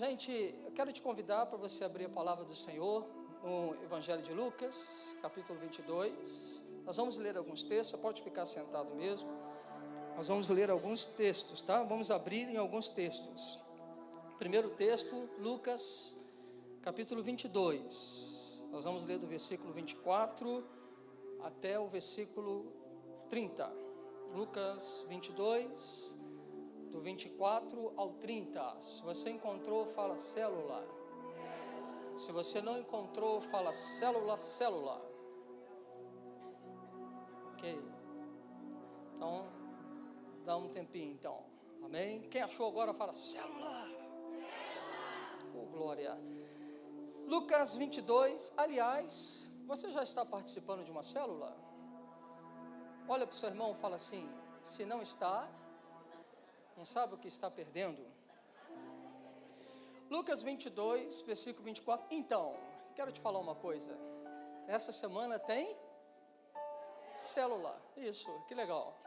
Gente, eu quero te convidar para você abrir a palavra do Senhor no Evangelho de Lucas, capítulo 22. Nós vamos ler alguns textos, você pode ficar sentado mesmo. Nós vamos ler alguns textos, tá? Vamos abrir em alguns textos. Primeiro texto, Lucas, capítulo 22. Nós vamos ler do versículo 24 até o versículo 30. Lucas 22, do 24 ao 30. Se você encontrou, fala célula. Se você não encontrou, fala célula, célula. Ok. Então, dá um tempinho então. Amém? Quem achou agora, fala célula. Oh, glória. Lucas 22. Aliás, você já está participando de uma célula? Olha para o seu irmão e fala assim: se não está, não sabe o que está perdendo. Lucas 22, versículo 24. Então, quero te falar uma coisa. Essa semana tem célula. Isso, que legal.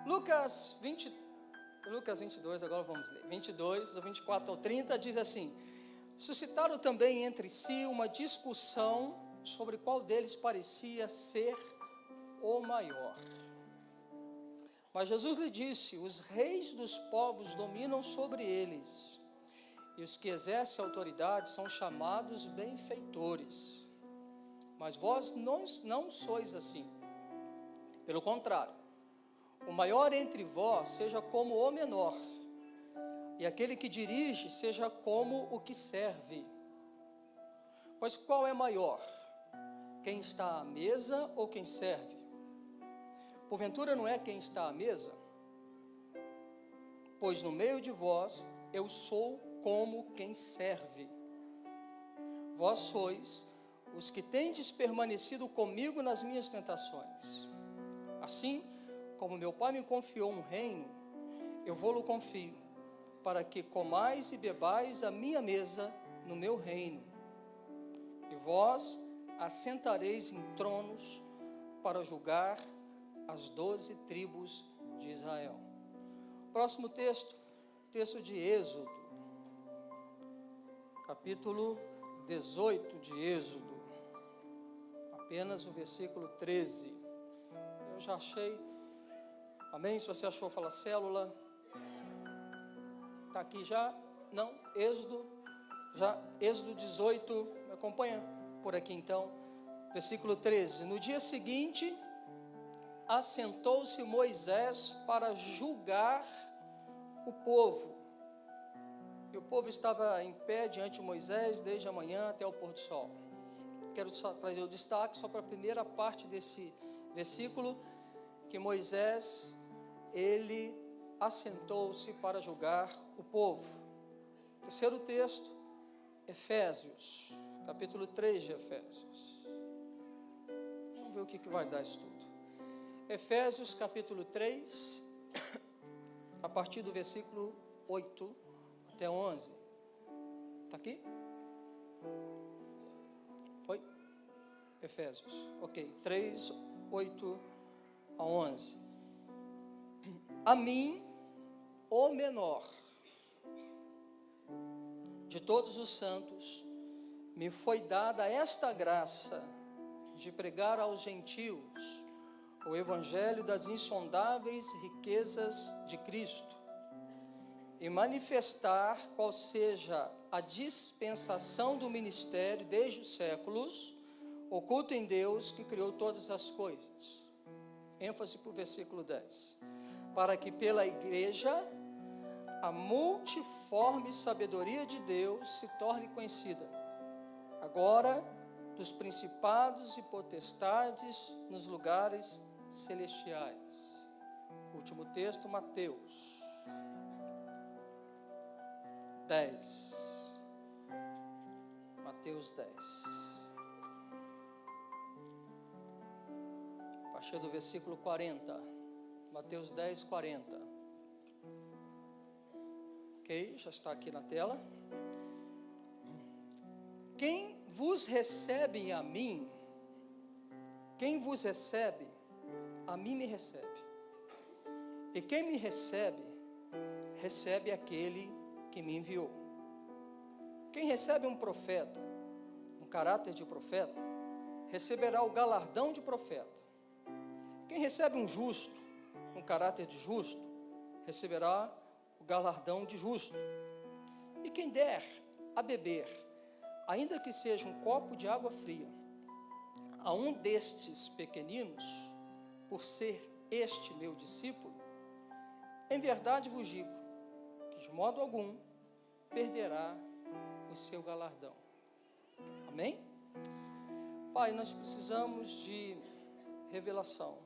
Lucas 22, agora vamos ler. 22, do 24 ao 30, diz assim: suscitaram também entre si uma discussão sobre qual deles parecia ser o maior. Mas Jesus lhe disse: os reis dos povos dominam sobre eles, e os que exercem autoridade são chamados benfeitores. Mas vós não sois assim. Pelo contrário, o maior entre vós seja como o menor, e aquele que dirige seja como o que serve. Pois qual é maior? Quem está à mesa ou quem serve? Porventura não é quem está à mesa? Pois no meio de vós eu sou como quem serve. Vós sois os que tendes permanecido comigo nas minhas tentações. Assim como meu Pai me confiou um reino, eu vou-lo confio, para que comais e bebais a minha mesa no meu reino. E vós assentareis em tronos para julgar as 12 tribos de Israel. Próximo texto, texto de Êxodo, capítulo 18 de Êxodo, apenas o versículo 13. Eu já achei, amém? Se você achou, fala célula. Está aqui já? Não? Êxodo, já, Êxodo 18, me acompanha por aqui então, versículo 13. No dia seguinte, assentou-se Moisés para julgar o povo. E o povo estava em pé diante de Moisés desde a manhã até o pôr do sol. Quero trazer o destaque só para a primeira parte desse versículo, que Moisés, ele assentou-se para julgar o povo. Terceiro texto, Efésios, capítulo 3 de Efésios. Vamos ver o que vai dar isso tudo. Efésios capítulo 3, a partir do versículo 8 até 11. Está aqui? Foi? Efésios, ok, 3, 8 a 11. A mim, o menor de todos os santos, me foi dada esta graça de pregar aos gentios o evangelho das insondáveis riquezas de Cristo e manifestar qual seja a dispensação do ministério desde os séculos, oculta em Deus que criou todas as coisas. ênfase para o versículo 10. Para que pela igreja a multiforme sabedoria de Deus se torne conhecida, agora dos principados e potestades nos lugares celestiais. Último texto, Mateus 10. Mateus 10. A partir do versículo 40. Mateus 10, 40. Ok, já está aqui na tela. Quem vos recebe a mim, quem vos recebe, a mim me recebe. E quem me recebe, recebe aquele que me enviou. Quem recebe um profeta, um caráter de profeta, receberá o galardão de profeta. Quem recebe um justo, um caráter de justo, receberá o galardão de justo. E quem der a beber, ainda que seja um copo de água fria, a um destes pequeninos, por ser este meu discípulo, em verdade vos digo, que de modo algum perderá o seu galardão. Amém? Pai, nós precisamos de revelação.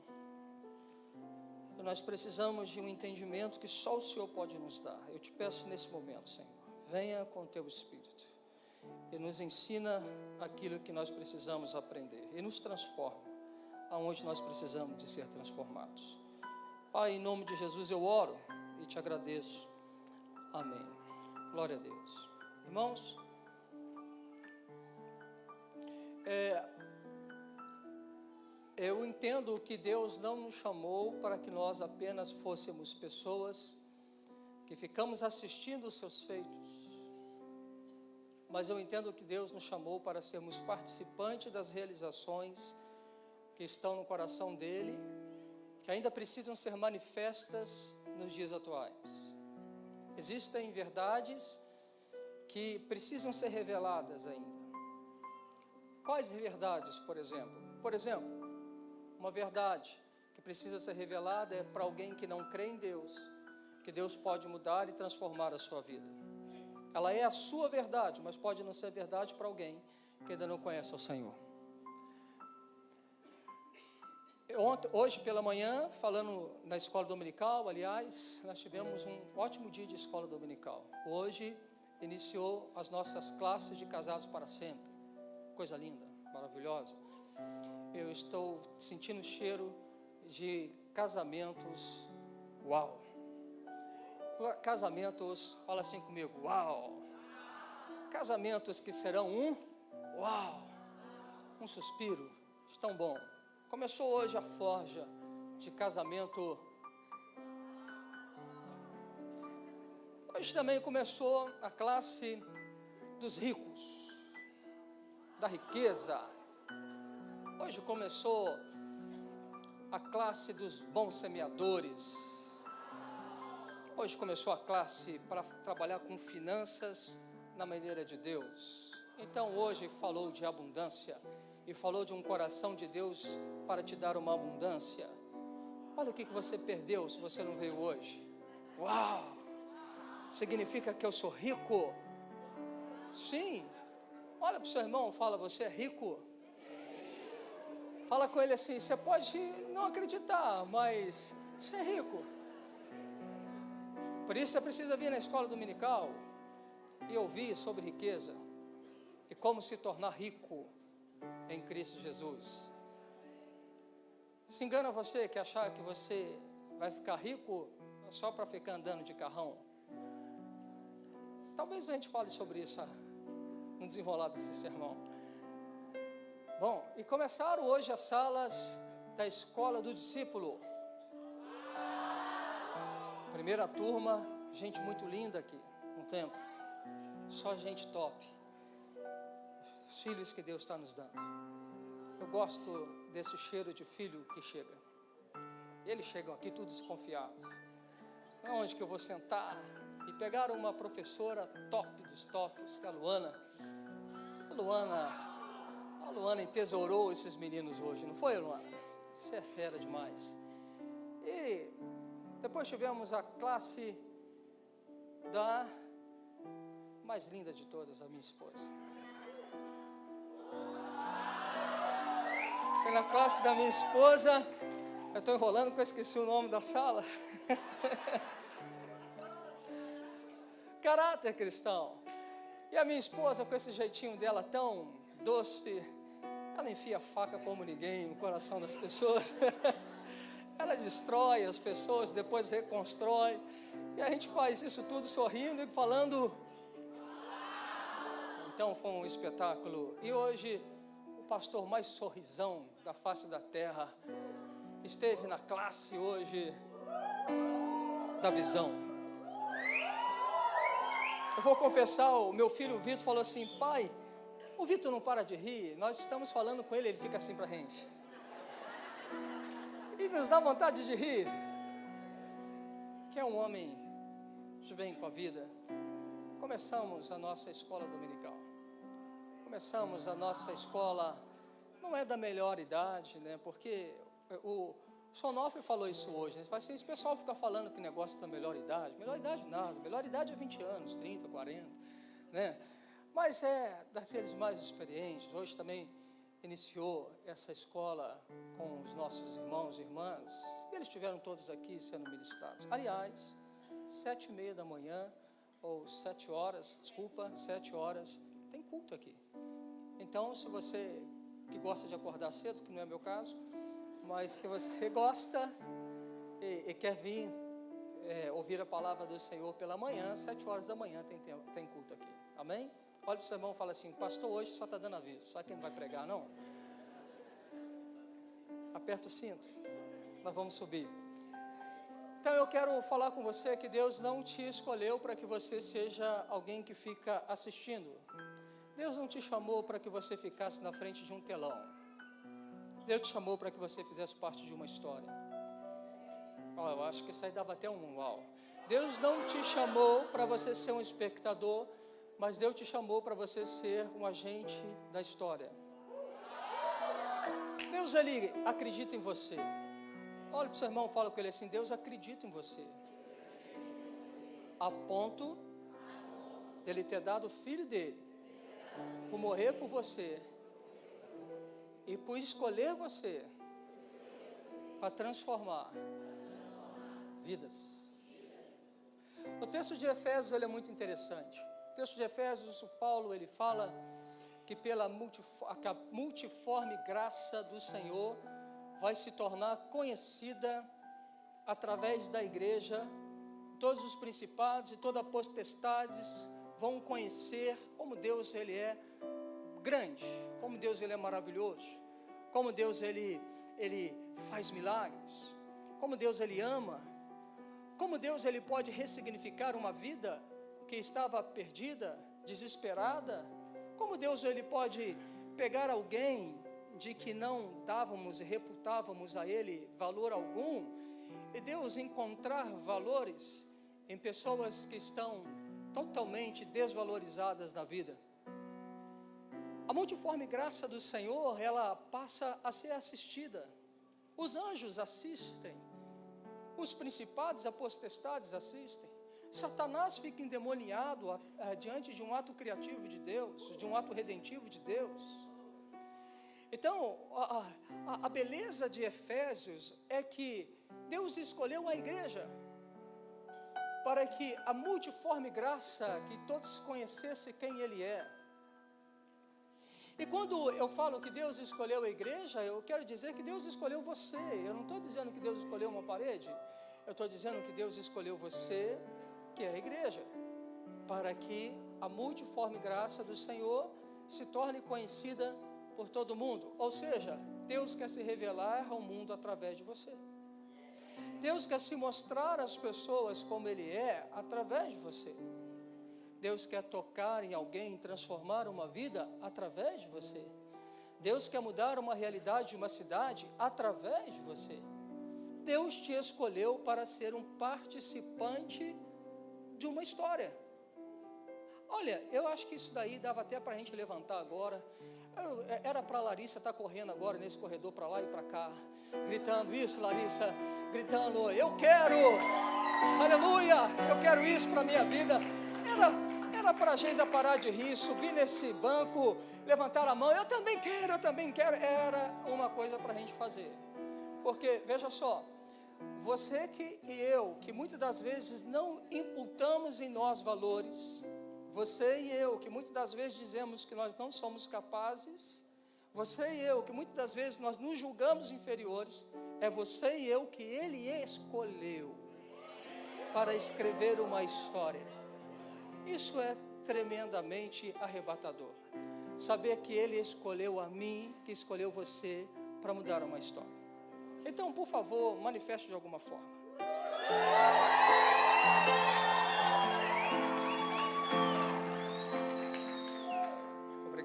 Nós precisamos de um entendimento que só o Senhor pode nos dar. Eu te peço nesse momento, Senhor, venha com o teu Espírito e nos ensina aquilo que nós precisamos aprender e nos transforma aonde nós precisamos de ser transformados. Pai, em nome de Jesus eu oro e te agradeço. Amém. Glória a Deus. Irmãos, eu entendo que Deus não nos chamou para que nós apenas fôssemos pessoas que ficamos assistindo os seus feitos, mas eu entendo que Deus nos chamou para sermos participantes das realizações que estão no coração dEle, que ainda precisam ser manifestas nos dias atuais. Existem verdades que precisam ser reveladas ainda. Quais verdades, por exemplo? Por exemplo, uma verdade que precisa ser revelada é para alguém que não crê em Deus, que Deus pode mudar e transformar a sua vida. Ela é a sua verdade, mas pode não ser verdade para alguém que ainda não conhece o Senhor. Hoje pela manhã, falando na escola dominical, aliás, nós tivemos um ótimo dia de escola dominical. Hoje iniciou as nossas classes de casados para sempre. Coisa linda, maravilhosa. Eu estou sentindo o cheiro de casamentos, uau. Casamentos, fala assim comigo, uau. Casamentos que serão um, uau. Um suspiro, tão bom. Começou hoje a forja de casamento. Hoje também começou a classe dos ricos, da riqueza. Hoje começou a classe dos bons semeadores. Hoje começou a classe para trabalhar com finanças na maneira de Deus. Então hoje falou de abundância e falou de um coração de Deus para te dar uma abundância. Olha o que você perdeu se você não veio hoje. Uau! Significa que eu sou rico? Sim. Olha para o seu irmão, fala, você é rico? Fala com ele assim, você pode não acreditar, mas você é rico. Por isso você precisa vir na escola dominical e ouvir sobre riqueza e como se tornar rico em Cristo Jesus. Se engana você que achar que você vai ficar rico só para ficar andando de carrão. Talvez a gente fale sobre isso no desenrolar desse sermão. Bom, e começaram hoje as salas da escola do discípulo. Primeira turma, gente muito linda aqui no templo. Só gente top. Os filhos que Deus está nos dando. Eu gosto desse cheiro de filho que chega. Eles chegam aqui tudo desconfiados. Onde que eu vou sentar? E pegaram uma professora top dos tops, que é a Luana. A Luana entesourou esses meninos hoje, não foi, Luana? Você é fera demais. E depois tivemos a classe da mais linda de todas, a minha esposa. E na classe da minha esposa, eu estou enrolando porque eu esqueci o nome da sala. Caráter cristão. E a minha esposa, com esse jeitinho dela tão doce, ela enfia a faca como ninguém no coração das pessoas. Ela destrói as pessoas, depois reconstrói. E a gente faz isso tudo sorrindo e falando. Então foi um espetáculo. E hoje, o pastor mais sorrisão da face da terra esteve na classe hoje da visão. Eu vou confessar, o meu filho o Vitor falou assim: pai, o Vitor não para de rir, nós estamos falando com ele, ele fica assim pra gente. E nos dá vontade de rir. Que é um homem de bem com a vida. Começamos a nossa escola dominical. Começamos a nossa escola, não é da melhor idade, né? Porque o Sonofre falou isso hoje, né? Assim, esse pessoal fica falando que negócio da melhor idade nada, melhor idade é 20 anos, 30, 40, né? Mas é daqueles mais experientes. Hoje também iniciou essa escola com os nossos irmãos e irmãs, e eles estiveram todos aqui sendo ministrados. Aliás, 7h30 da manhã, ou 7 horas, tem culto aqui. Então, se você que gosta de acordar cedo, que não é meu caso, mas se você gosta e quer vir ouvir a palavra do Senhor pela manhã, 7 horas da manhã tem culto aqui, amém? Olha para o seu irmão e fala assim: pastor, hoje só está dando aviso, sabe quem não vai pregar não? Aperta o cinto, nós vamos subir. Então eu quero falar com você que Deus não te escolheu para que você seja alguém que fica assistindo. Deus não te chamou para que você ficasse na frente de um telão. Deus te chamou para que você fizesse parte de uma história. Eu acho que isso aí dava até um uau. Deus não te chamou para você ser um espectador, mas Deus te chamou para você ser um agente da história. Deus, Ele acredita em você. Olha para o seu irmão e fala com ele assim: Deus acredita em você, a ponto dele ter dado o filho dele, por morrer por você, e por escolher você, para transformar vidas. O texto de Efésios ele é muito interessante. O texto de Efésios, o Paulo ele fala que pela multiforme graça do Senhor vai se tornar conhecida através da igreja. Todos os principados e todas as potestades vão conhecer como Deus ele é grande, como Deus ele é maravilhoso, como Deus ele faz milagres, como Deus ele ama, como Deus ele pode ressignificar uma vida que estava perdida, desesperada, como Deus ele pode pegar alguém de que não dávamos e reputávamos a ele valor algum, e Deus encontrar valores em pessoas que estão totalmente desvalorizadas na vida. A multiforme graça do Senhor, ela passa a ser assistida. Os anjos assistem, os principados e as potestades assistem. Satanás fica endemoniado diante de um ato criativo de Deus, de um ato redentivo de Deus. Então, a beleza de Efésios é que Deus escolheu a igreja para que a multiforme graça, que todos conhecessem quem Ele é. E quando eu falo que Deus escolheu a igreja, eu quero dizer que Deus escolheu você. Eu não estou dizendo que Deus escolheu uma parede, eu estou dizendo que Deus escolheu você, que é a igreja, para que a multiforme graça do Senhor se torne conhecida por todo mundo. Ou seja, Deus quer se revelar ao mundo através de você. Deus quer se mostrar às pessoas como Ele é através de você. Deus quer tocar em alguém, transformar uma vida através de você. Deus quer mudar uma realidade de uma cidade através de você. Deus te escolheu para ser um participante de uma história. Olha, eu acho que isso daí dava até para a gente levantar agora. Era para a Larissa estar correndo agora nesse corredor para lá e para cá, gritando isso, Larissa, gritando: eu quero, aleluia, eu quero isso para a minha vida. Era para a Geisa parar de rir, subir nesse banco, levantar a mão: eu também quero. Era uma coisa para a gente fazer. Porque, veja só, você e eu, que muitas das vezes não imputamos em nós valores, você e eu, que muitas das vezes dizemos que nós não somos capazes, você e eu, que muitas das vezes nós nos julgamos inferiores, é você e eu que Ele escolheu para escrever uma história. Isso é tremendamente arrebatador. Saber que Ele escolheu a mim, que escolheu você para mudar uma história. Então, por favor, manifeste de alguma forma.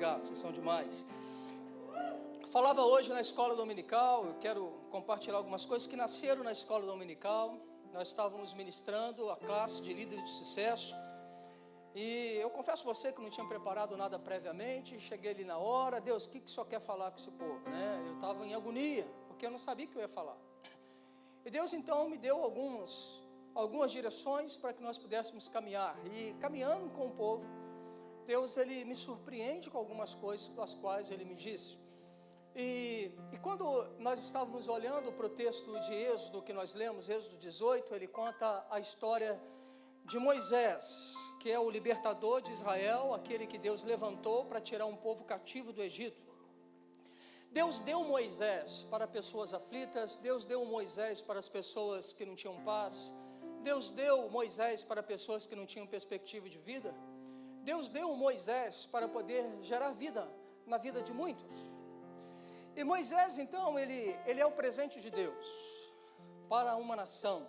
obrigado, vocês são demais. Falava hoje na escola dominical, eu quero compartilhar algumas coisas que nasceram na escola dominical. Nós estávamos ministrando a classe de líderes de sucesso. E eu confesso a você que não tinha preparado nada previamente. Cheguei ali na hora, Deus, o que o senhor quer falar com esse povo? Né? Eu estava em agonia, porque eu não sabia o que eu ia falar. E Deus então me deu algumas direções para que nós pudéssemos caminhar. E caminhando com o povo, Deus ele me surpreende com algumas coisas das quais ele me disse. E quando nós estávamos olhando para o texto de Êxodo que nós lemos, Êxodo 18, ele conta a história de Moisés, que é o libertador de Israel, aquele que Deus levantou para tirar um povo cativo do Egito. Deus deu Moisés para pessoas aflitas, Deus deu Moisés para as pessoas que não tinham paz, Deus deu Moisés para pessoas que não tinham perspectiva de vida, Deus deu Moisés para poder gerar vida na vida de muitos. E Moisés, então, ele é o presente de Deus para uma nação.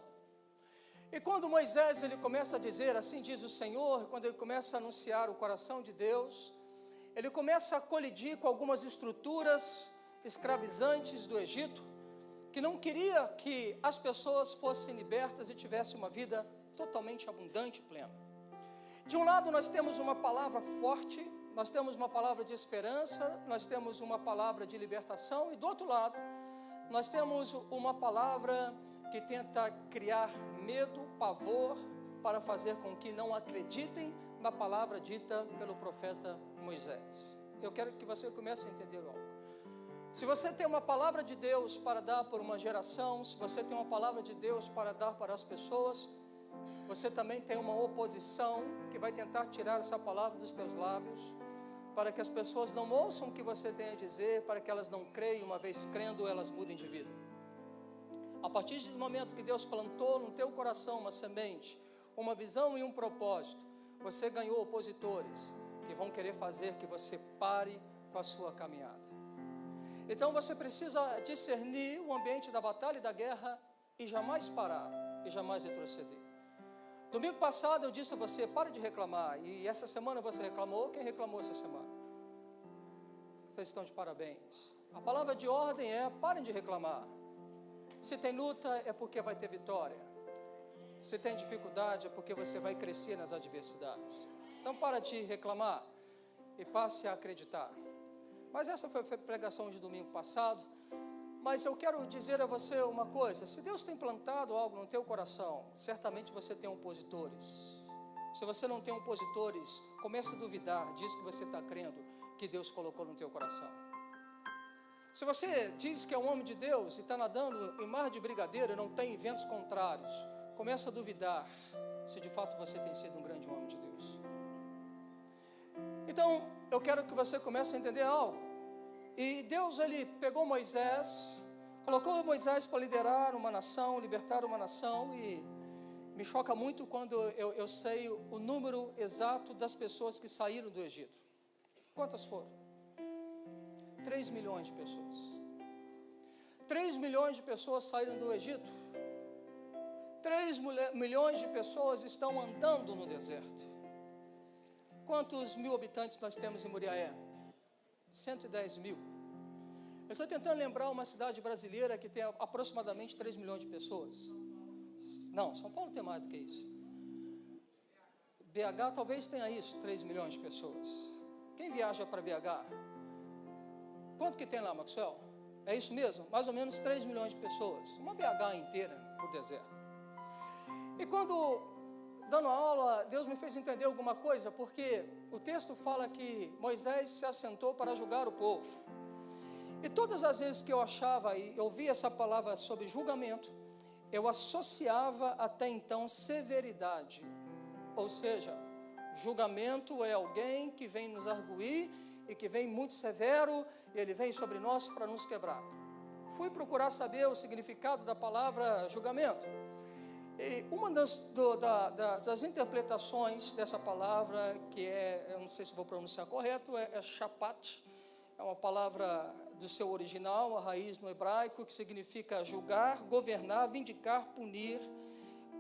E quando Moisés, ele começa a dizer, assim diz o Senhor, quando ele começa a anunciar o coração de Deus, ele começa a colidir com algumas estruturas escravizantes do Egito, que não queria que as pessoas fossem libertas e tivessem uma vida totalmente abundante e plena. De um lado nós temos uma palavra forte, nós temos uma palavra de esperança, nós temos uma palavra de libertação, e do outro lado, nós temos uma palavra que tenta criar medo, pavor, para fazer com que não acreditem na palavra dita pelo profeta Moisés. Eu quero que você comece a entender algo. Se você tem uma palavra de Deus para dar por uma geração, se você tem uma palavra de Deus para dar para as pessoas, você também tem uma oposição que vai tentar tirar essa palavra dos teus lábios, para que as pessoas não ouçam o que você tem a dizer, para que elas não creiam, uma vez crendo, elas mudem de vida. A partir do momento que Deus plantou no teu coração uma semente, uma visão e um propósito, você ganhou opositores que vão querer fazer que você pare com a sua caminhada. Então você precisa discernir o ambiente da batalha e da guerra e jamais parar, e jamais retroceder. Domingo passado eu disse a você, pare de reclamar, e essa semana você reclamou. Quem reclamou essa semana? Vocês estão de parabéns. A palavra de ordem é, parem de reclamar. Se tem luta é porque vai ter vitória. Se tem dificuldade é porque você vai crescer nas adversidades. Então para de reclamar e passe a acreditar. Mas essa foi a pregação de domingo passado. Mas eu quero dizer a você uma coisa, se Deus tem plantado algo no teu coração, certamente você tem opositores. Se você não tem opositores, comece a duvidar disso que você está crendo, que Deus colocou no teu coração. Se você diz que é um homem de Deus e está nadando em mar de brigadeiro e não tem ventos contrários, comece a duvidar se de fato você tem sido um grande homem de Deus. Então, eu quero que você comece a entender algo. E Deus, ele pegou Moisés, colocou Moisés para liderar uma nação, libertar uma nação, e me choca muito quando eu sei o número exato das pessoas que saíram do Egito. Quantas foram? 3 milhões de pessoas. 3 milhões de pessoas saíram do Egito. 3 milhões de pessoas estão andando no deserto. Quantos mil habitantes nós temos em Muriaé? 110 mil. Eu estou tentando lembrar uma cidade brasileira que tem aproximadamente 3 milhões de pessoas. Não, São Paulo tem mais do que isso. BH talvez tenha isso, 3 milhões de pessoas. Quem viaja para BH? Quanto que tem lá, Maxwell? É isso mesmo? Mais ou menos 3 milhões de pessoas. Uma BH inteira por deserto. E quando, dando aula, Deus me fez entender alguma coisa, porque o texto fala que Moisés se assentou para julgar o povo. E todas as vezes que eu achava e ouvia essa palavra sobre julgamento, eu associava até então severidade. Ou seja, julgamento é alguém que vem nos arguir e que vem muito severo, e ele vem sobre nós para nos quebrar. Fui procurar saber o significado da palavra julgamento. E uma das interpretações dessa palavra, que é, eu não sei se vou pronunciar correto, é shapat, é uma palavra do seu original, a raiz no hebraico, que significa julgar, governar, vindicar, punir,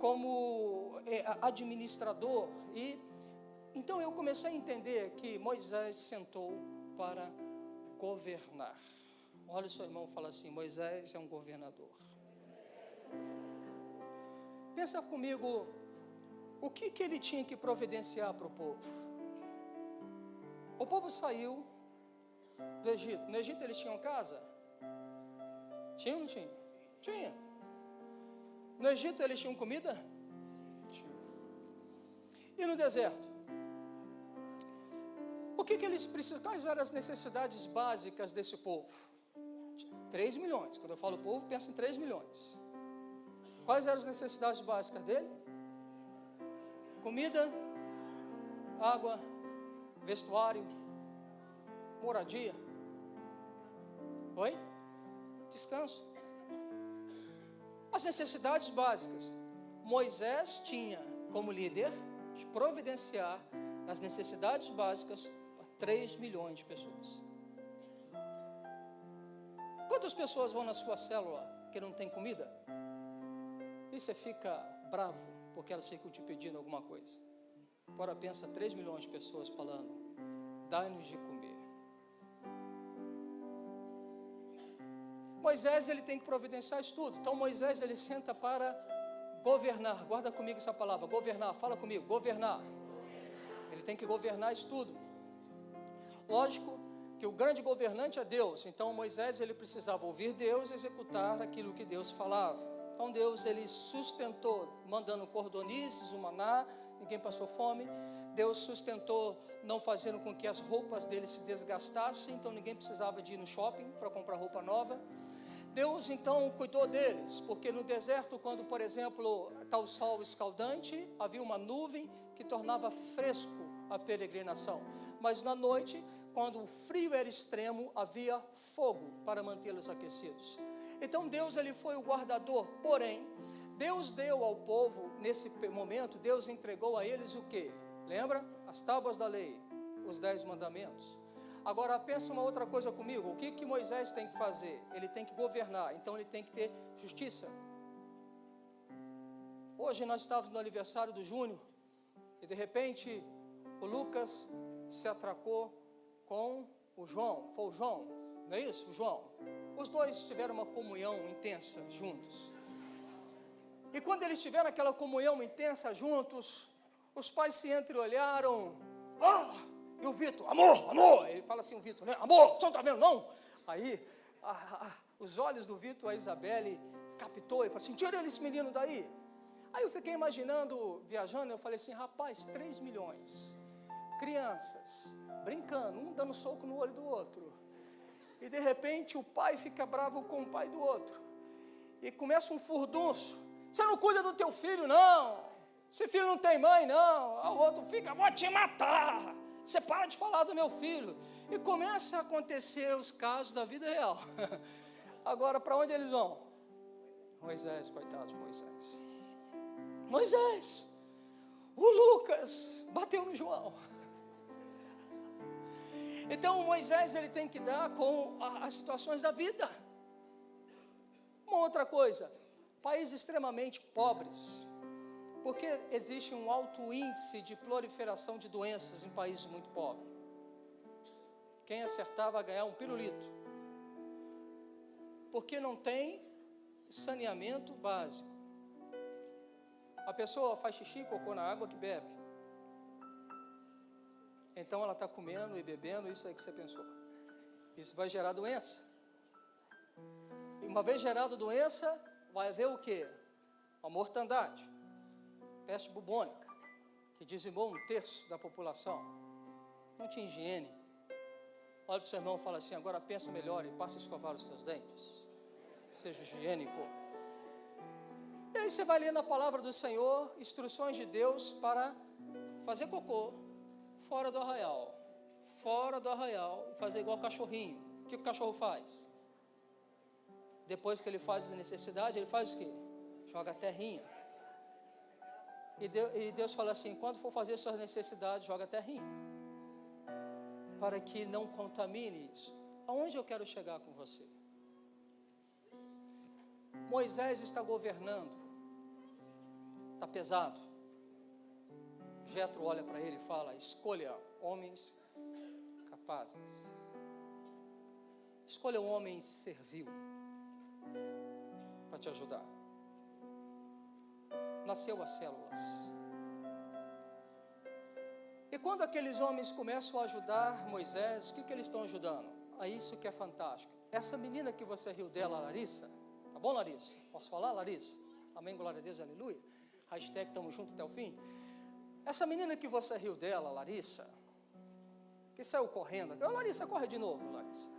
como administrador. E Então eu comecei a entender que Moisés sentou para governar. Olha o seu irmão, fala assim: Moisés é um governador. Pensa comigo, o que ele tinha que providenciar para o povo? O povo saiu do Egito. No Egito eles tinham casa? Tinha ou não tinha? Tinha. No Egito eles tinham comida? Tinha. E no deserto? O que eles precisam? Quais eram as necessidades básicas desse povo? 3 milhões. Quando eu falo povo, pensa em 3 milhões. Quais eram as necessidades básicas dele? Comida, água, vestuário, moradia. Oi? Descanso. As necessidades básicas. Moisés tinha como líder de providenciar as necessidades básicas para 3 milhões de pessoas. Quantas pessoas vão na sua célula que não tem comida? E você fica bravo porque elas ficam te pedindo alguma coisa. Agora pensa 3 milhões de pessoas falando: dá-nos de comer. Moisés, ele tem que providenciar isso tudo. Então Moisés, ele senta para governar. Guarda comigo essa palavra, governar. Fala comigo, governar. Ele tem que governar isso tudo. Lógico que o grande governante é Deus. Então Moisés, ele precisava ouvir Deus e executar aquilo que Deus falava. Então Deus, ele sustentou, mandando cordonizes, o maná, ninguém passou fome. Deus sustentou, não fazendo com que as roupas dele se desgastassem, então ninguém precisava de ir no shopping para comprar roupa nova. Deus então cuidou deles, porque no deserto, quando, por exemplo, está o sol escaldante, havia uma nuvem que tornava fresco a peregrinação. Mas na noite, quando o frio era extremo, havia fogo para mantê-los aquecidos. Então Deus, ele foi o guardador, porém, Deus deu ao povo, nesse momento, Deus entregou a eles o quê? Lembra? As tábuas da lei, os 10 mandamentos. Agora pensa uma outra coisa comigo, o que Moisés tem que fazer? Ele tem que governar, então ele tem que ter justiça. Hoje nós estávamos no aniversário do Júnior, e de repente o Lucas se atracou com o João, foi o João, não é isso? O João. Os dois tiveram uma comunhão intensa juntos. E quando eles tiveram aquela comunhão intensa juntos, os pais se entreolharam. E o Vitor, amor, amor. Ele fala assim, o Vitor, né? Amor, você não está vendo não? Aí, os olhos do Vitor, a Isabelle captou e falou assim, tira esse menino daí. Aí eu fiquei imaginando, viajando, eu falei assim, rapaz, 3 milhões, crianças, brincando, um dando soco no olho do outro. E de repente o pai fica bravo com o pai do outro. E começa um furdunço. Você não cuida do teu filho, não. Esse filho não tem mãe, não. O outro fica, vou te matar. Você para de falar do meu filho. E começa a acontecer os casos da vida real. Agora, para onde eles vão? Moisés, coitado de Moisés. Moisés, o Lucas bateu no João. Então Moisés, ele tem que dar com as situações da vida. Uma outra coisa, países extremamente pobres, porque existe um alto índice de proliferação de doenças em países muito pobres. Quem acertar vai ganhar um pirulito, porque não tem saneamento básico. A pessoa faz xixi e cocô na água que bebe. Então ela está comendo e bebendo, isso aí que você pensou. Isso vai gerar doença. E uma vez gerada doença, vai haver o quê? A mortandade. Peste bubônica, que dizimou 1/3 da população. Não tinha higiene. Olha para o seu irmão e fala assim, agora pensa melhor e passa a escovar os teus dentes. Seja higiênico. E aí você vai ler na palavra do Senhor, instruções de Deus para fazer cocô fora do arraial. Fora do arraial e fazer igual cachorrinho. O que o cachorro faz? Depois que ele faz a necessidade, ele faz o quê? Joga a terrinha. E Deus fala assim, quando for fazer suas necessidades, joga a terrinha. Para que não contamine isso. Aonde eu quero chegar com você? Moisés está governando. Está pesado. Jetro olha para ele e fala: escolha homens capazes. Escolha um homem servil para te ajudar. Nasceu as células. E quando aqueles homens começam a ajudar Moisés, o que eles estão ajudando? A isso que é fantástico. Essa menina que você riu dela, Larissa, tá bom, Larissa? Posso falar, Larissa? Amém, glória a Deus, aleluia. Hashtag estamos juntos até o fim. Essa menina que você riu dela, Larissa, que saiu correndo. Ô, Larissa, corre de novo, Larissa.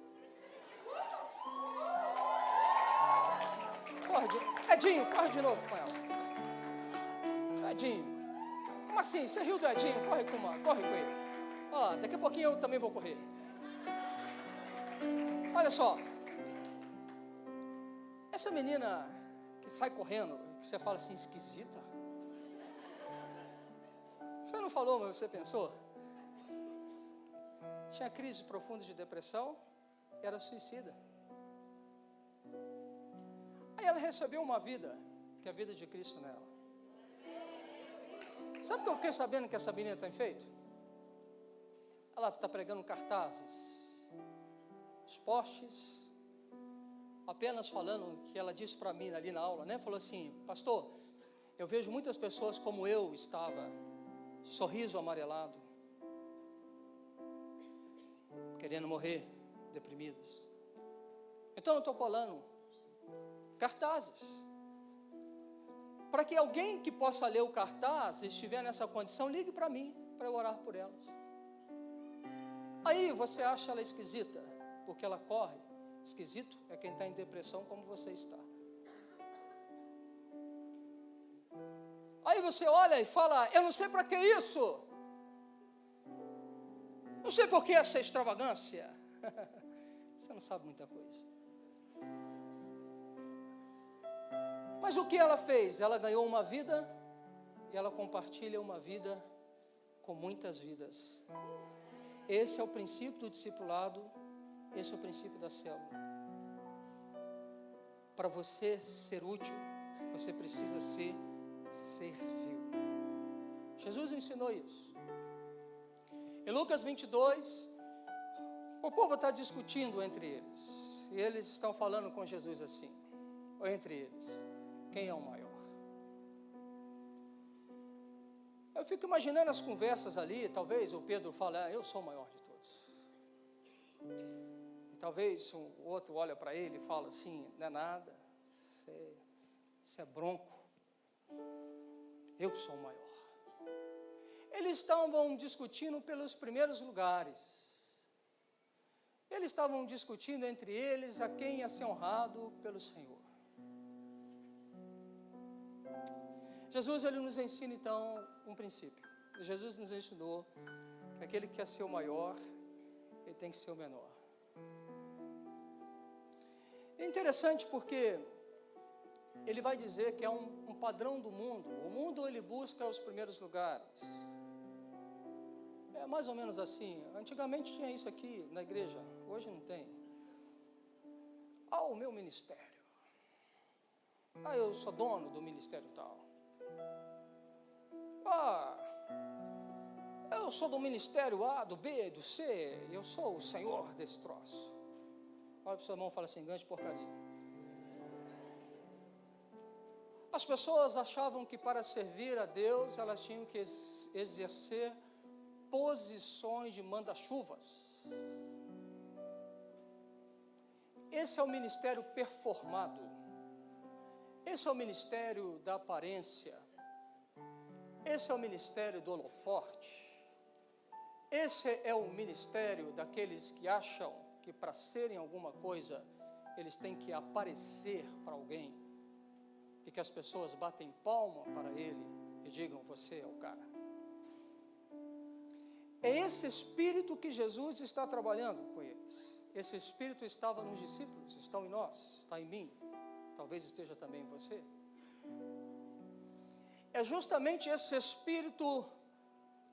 Edinho, corre de novo com ela. Edinho. Como assim? Você riu do Edinho? Corre com ele. Olha lá, daqui a pouquinho eu também vou correr. Olha só. Essa menina que sai correndo, que você fala assim, esquisita. Você não falou, mas você pensou? Tinha crise profunda de depressão, era suicida. Aí ela recebeu uma vida, que é a vida de Cristo nela. Sabe o que eu fiquei sabendo que essa menina tem feito? Ela está pregando cartazes, os postes, apenas falando que ela disse para mim ali na aula, né? Falou assim: pastor, eu vejo muitas pessoas como eu estava, sorriso amarelado, querendo morrer, deprimidas. Então eu estou colando cartazes, para que alguém que possa ler o cartaz, se estiver nessa condição, ligue para mim, para eu orar por elas. Aí você acha ela esquisita, porque ela corre. Esquisito é quem está em depressão como você está. Aí você olha e fala: eu não sei para que isso, não sei por que essa extravagância. Você não sabe muita coisa. Mas o que ela fez? Ela ganhou uma vida e ela compartilha uma vida com muitas vidas. Esse é o princípio do discipulado, esse é o princípio da célula. Para você ser útil, você precisa ser servil. Jesus ensinou isso. Em Lucas 22, o povo está discutindo entre eles. E eles estão falando com Jesus assim, ou entre eles: quem é o maior? Eu fico imaginando as conversas ali. Talvez o Pedro fale: eu sou o maior de todos. E talvez o outro olha para ele e fala assim: não é nada, você é bronco, eu sou o maior. Eles estavam discutindo pelos primeiros lugares. Eles estavam discutindo entre eles a quem ia ser honrado pelo Senhor. Jesus, ele nos ensina então um princípio. Jesus nos ensinou que aquele que quer ser o maior, ele tem que ser o menor. É interessante porque ele vai dizer que é um padrão do mundo. O mundo, ele busca os primeiros lugares. É mais ou menos assim. Antigamente tinha isso aqui na igreja, hoje não tem. O meu ministério. Eu sou dono do ministério tal. Eu sou do ministério A, do B, do C, eu sou o senhor desse troço. Olha para o seu irmão e fala assim: grande porcaria. As pessoas achavam que para servir a Deus, elas tinham que exercer posições de manda-chuvas. Esse é o ministério performado. Esse é o ministério da aparência. Esse é o ministério do holoforte. Esse é o ministério daqueles que acham que para serem alguma coisa, eles têm que aparecer para alguém, e que as pessoas batem palma para ele e digam: você é o cara. É esse espírito que Jesus está trabalhando com eles. Esse espírito estava nos discípulos, está em nós, está em mim, talvez esteja também em você. É justamente esse espírito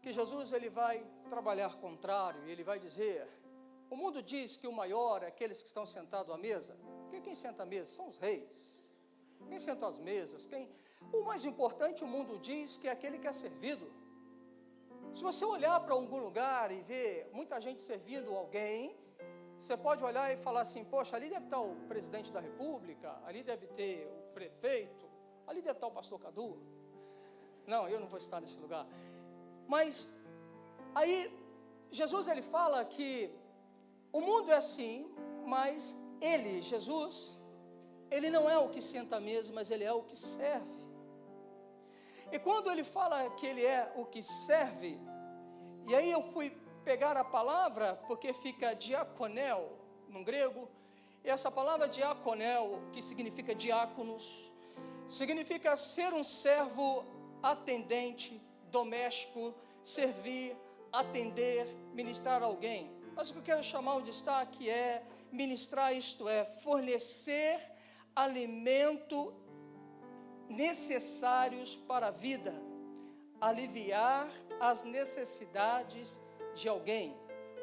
que Jesus, ele vai trabalhar contrário. E ele vai dizer: o mundo diz que o maior é aqueles que estão sentados à mesa. Porque quem senta à mesa são os reis. Quem senta às mesas? O mais importante, o mundo diz que é aquele que é servido. Se você olhar para algum lugar e ver muita gente servindo alguém, você pode olhar e falar assim, poxa, ali deve estar o presidente da república, ali deve ter o prefeito, ali deve estar o pastor Cadu. Não, eu não vou estar nesse lugar. Mas aí Jesus ele fala que o mundo é assim, mas ele, Jesus, ele não é o que senta à mesa, mas ele é o que serve. E quando ele fala que ele é o que serve, e aí eu fui pegar a palavra, porque fica diaconel no grego, e essa palavra diaconel, que significa diáconos, significa ser um servo atendente, doméstico, servir, atender, ministrar alguém. Mas o que eu quero chamar o destaque é ministrar, isto é, fornecer alimento necessários para a vida, aliviar as necessidades de alguém.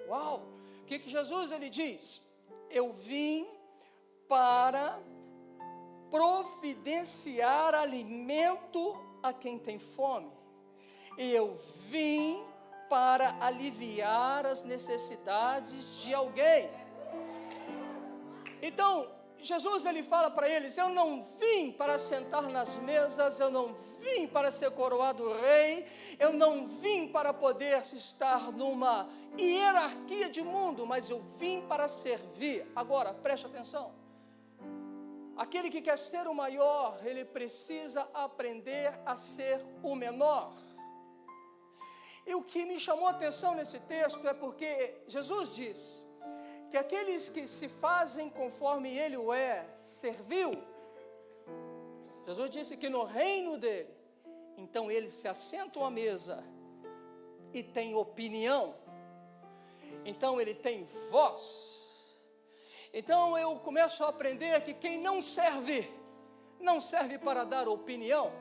Uau! O que Jesus ele diz? Eu vim para providenciar alimento a quem tem fome. E eu vim para aliviar as necessidades de alguém. Então, Jesus ele fala para eles, eu não vim para sentar nas mesas, eu não vim para ser coroado rei, eu não vim para poder estar numa hierarquia de mundo, mas eu vim para servir. Agora, preste atenção, aquele que quer ser o maior, ele precisa aprender a ser o menor. E o que me chamou a atenção nesse texto é porque Jesus diz que aqueles que se fazem conforme ele o é, serviu. Jesus disse que no reino dele, então eles se assentam à mesa e têm opinião. Então ele tem voz. Então eu começo a aprender que quem não serve para dar opinião.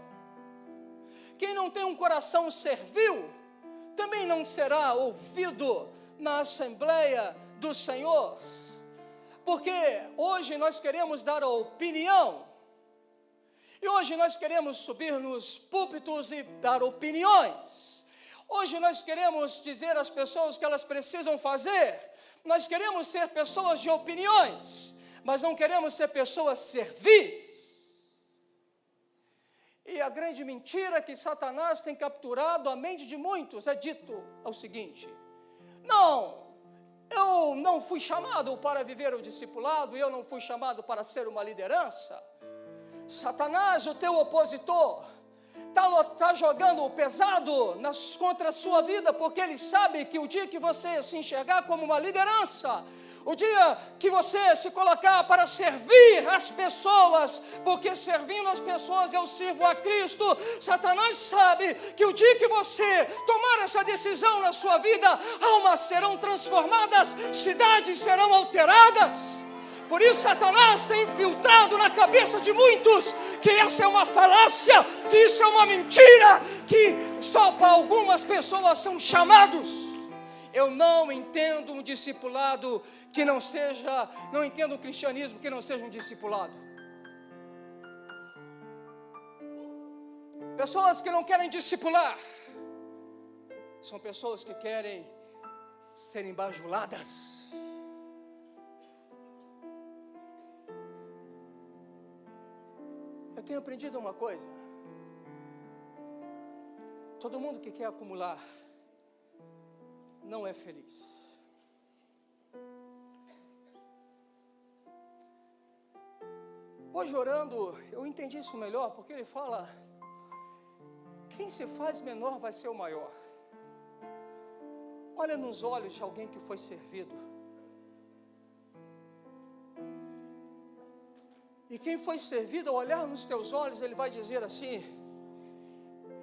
Quem não tem um coração servil, também não será ouvido na Assembleia do Senhor, porque hoje nós queremos dar a opinião, e hoje nós queremos subir nos púlpitos e dar opiniões, hoje nós queremos dizer às pessoas o que elas precisam fazer, nós queremos ser pessoas de opiniões, mas não queremos ser pessoas servis. E a grande mentira que Satanás tem capturado a mente de muitos é dito o seguinte: eu não fui chamado para viver o discipulado, eu não fui chamado para ser uma liderança. Satanás, o teu opositor, está jogando pesado contra a sua vida, porque ele sabe que o dia que você se enxergar como uma liderança, o dia que você se colocar para servir as pessoas, porque servindo as pessoas eu sirvo a Cristo, Satanás sabe que o dia que você tomar essa decisão na sua vida, almas serão transformadas, cidades serão alteradas. Por isso Satanás tem infiltrado na cabeça de muitos que essa é uma falácia, que isso é uma mentira, que só para algumas pessoas são chamados. Eu não entendo um discipulado que não entendo um cristianismo que não seja um discipulado. Pessoas que não querem discipular são pessoas que querem ser embajuladas. Eu tenho aprendido uma coisa: todo mundo que quer acumular não é feliz. Hoje orando, eu entendi isso melhor, porque ele fala: quem se faz menor vai ser o maior. Olha nos olhos de alguém que foi servido. E quem foi servido, ao olhar nos teus olhos, ele vai dizer assim: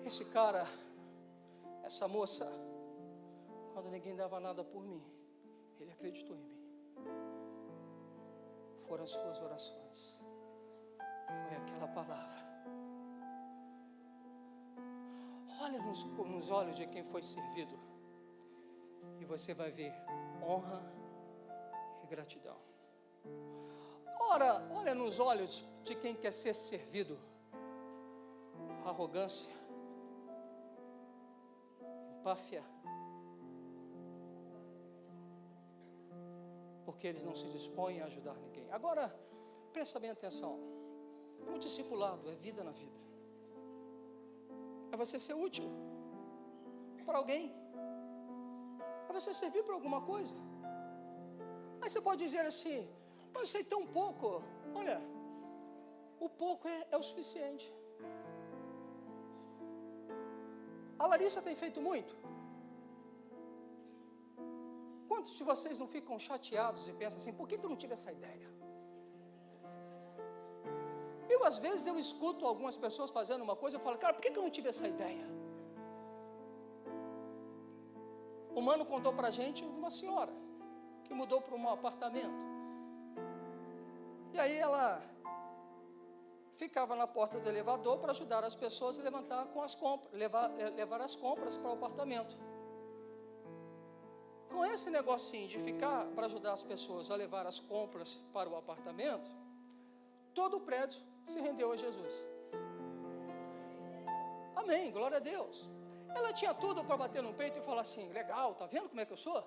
esse cara, essa moça, quando ninguém dava nada por mim, ele acreditou em mim. Foram as suas orações, foi aquela palavra. Olha nos olhos de quem foi servido, e você vai ver honra e gratidão. Ora, olha nos olhos de quem quer ser servido, arrogância, empáfia, porque eles não se dispõem a ajudar ninguém. Agora, presta bem atenção. O discipulado é vida na vida. É você ser útil para alguém. É você servir para alguma coisa. Aí você pode dizer assim, mas eu sei tão pouco. Olha, o pouco é o suficiente. A Larissa tem feito muito. Quantos de vocês não ficam chateados e pensam assim, por que eu não tive essa ideia? Às vezes eu escuto algumas pessoas fazendo uma coisa, eu falo, cara, por que eu não tive essa ideia? O Mano contou pra gente de uma senhora que mudou para um apartamento. E aí ela ficava na porta do elevador para ajudar as pessoas a levantar com as compras, levar as compras para o apartamento. Com esse negocinho de ficar para ajudar as pessoas a levar as compras para o apartamento, todo o prédio se rendeu a Jesus. Amém, glória a Deus. Ela tinha tudo para bater no peito e falar assim, legal, tá vendo como é que eu sou?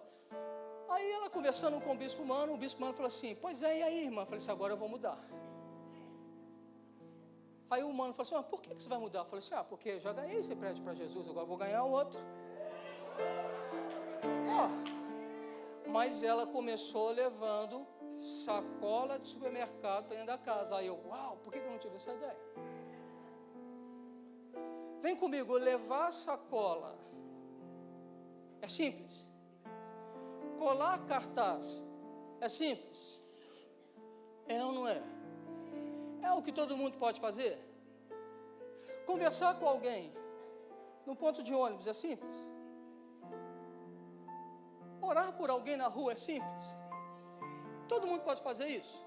Aí ela conversando com o Bispo Mano falou assim, pois é, e aí, irmã? Eu falei assim, agora eu vou mudar. Aí o Mano falou assim, mas por que você vai mudar? Eu falei assim, porque eu já ganhei esse prédio para Jesus, agora eu vou ganhar outro. Mas ela começou levando sacola de supermercado para dentro da casa. Aí eu, uau, por que eu não tive essa ideia? Vem comigo, levar sacola é simples. Colar cartaz é simples. É ou não é? É o que todo mundo pode fazer. Conversar com alguém no ponto de ônibus é simples. Orar por alguém na rua é simples. Todo mundo pode fazer isso.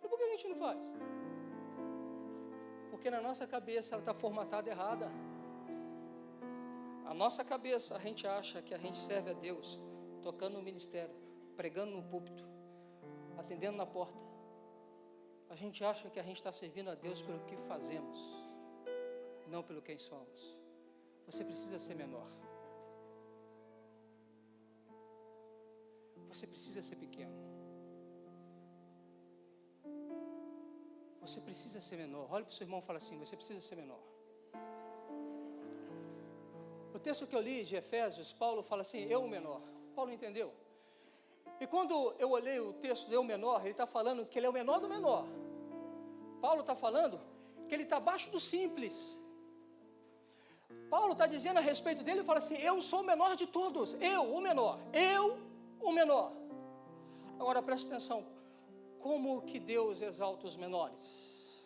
E por que a gente não faz? Porque na nossa cabeça ela está formatada errada. A nossa cabeça, a gente acha que a gente serve a Deus tocando no ministério, pregando no púlpito, atendendo na porta. A gente acha que a gente está servindo a Deus pelo que fazemos, não pelo quem somos. Você precisa ser menor. Você precisa ser pequeno. Você precisa ser menor. Olha para o seu irmão e fala assim, você precisa ser menor. O texto que eu li de Efésios, Paulo fala assim, eu o menor. Paulo entendeu. E quando eu olhei o texto de eu menor, ele está falando que ele é o menor do menor. Paulo está falando que ele está abaixo do simples. Paulo está dizendo a respeito dele, ele fala assim, eu sou o menor de todos. Eu, o menor. O menor. Agora preste atenção, como que Deus exalta os menores?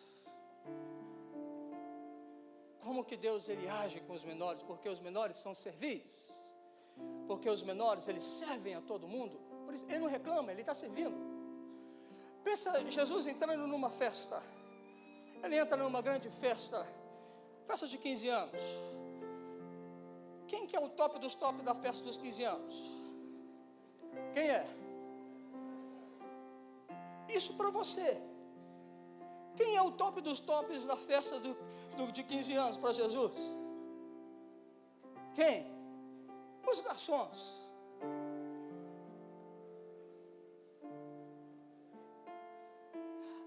Como que Deus ele age com os menores? Porque os menores são servis. Porque os menores eles servem a todo mundo. Por isso ele não reclama, ele está servindo. Pensa Jesus entrando numa festa. Ele entra numa grande festa, festa de 15 anos. Quem que é o top dos tops da festa dos 15 anos? Quem é? Isso para você. Quem é o top dos tops da festa de 15 anos para Jesus? Quem? Os garçons.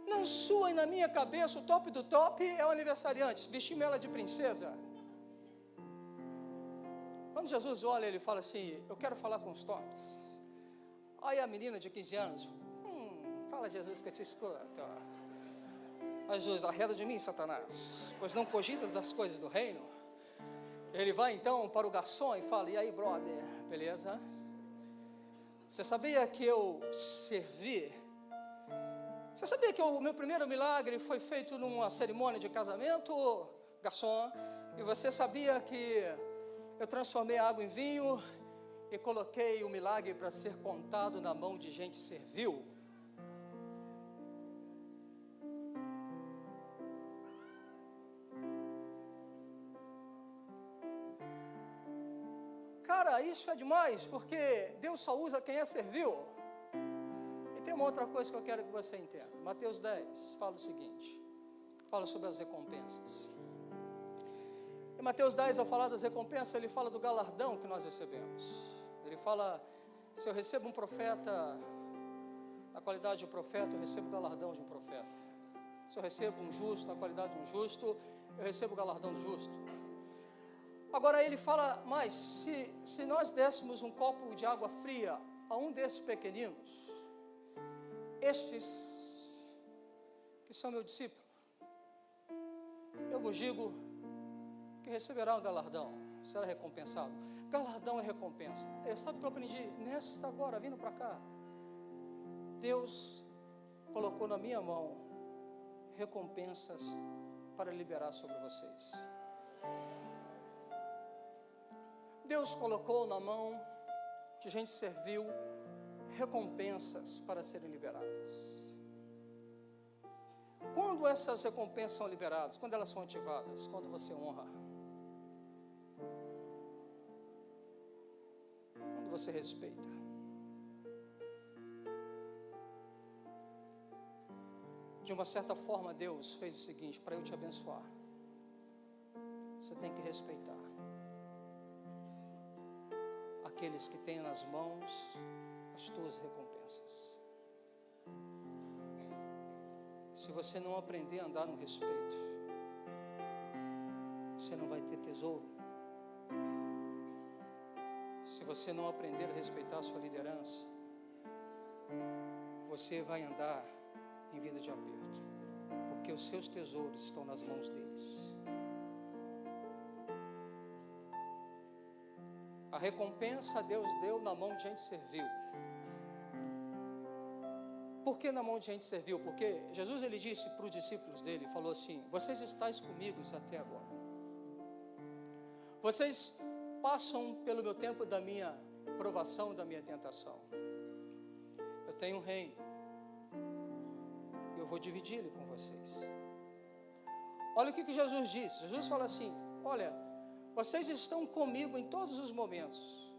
Na sua e na minha cabeça, o top do top é o aniversariante. Vestimos ela de princesa. Quando Jesus olha, ele fala assim, eu quero falar com os tops. Aí a menina de 15 anos, fala Jesus que eu te escuto. Aí Jesus, arreda de mim, Satanás, pois não cogitas das coisas do reino. Ele vai então para o garçom e fala, e aí brother, beleza? Você sabia que eu servi? Você sabia que o meu primeiro milagre foi feito numa cerimônia de casamento, garçom? E você sabia que eu transformei a água em vinho e coloquei o milagre para ser contado na mão de gente servil? Cara, isso é demais, porque Deus só usa quem é servil. E tem uma outra coisa que eu quero que você entenda. Mateus 10 fala o seguinte, fala sobre as recompensas. Em Mateus 10, ao falar das recompensas, ele fala do galardão que nós recebemos. Ele fala, Se eu recebo um profeta, na qualidade de um profeta, eu recebo o galardão de um profeta. Se eu recebo um justo, na qualidade de um justo, eu recebo o galardão do justo. Agora ele fala mais, se nós dessemos um copo de água fria a um desses pequeninos, estes que são meu discípulo, eu vos digo que receberá um galardão, será recompensado. Galardão é recompensa. Sabe o que eu aprendi? Nesta agora, vindo para cá, Deus colocou na minha mão recompensas para liberar sobre vocês. Deus colocou na mão de gente que serviu recompensas para serem liberadas. Quando essas recompensas são liberadas, quando elas são ativadas, quando você honra, quando você respeita. De uma certa forma, Deus fez o seguinte: para eu te abençoar, você tem que respeitar aqueles que têm nas mãos as tuas recompensas. Se você não aprender a andar no respeito, você não vai ter tesouro. Se você não aprender a respeitar a sua liderança, você vai andar em vida de aperto, porque os seus tesouros estão nas mãos deles. A recompensa Deus deu na mão de gente que serviu. Por que na mão de gente que serviu? Porque Jesus, ele disse para os discípulos dele, falou assim: vocês estáis comigo até agora. Vocês passam pelo meu tempo da minha provação, da minha tentação. Eu tenho um reino, eu vou dividir ele com vocês. Olha o que Jesus disse. Jesus fala assim: olha, vocês estão comigo em todos os momentos.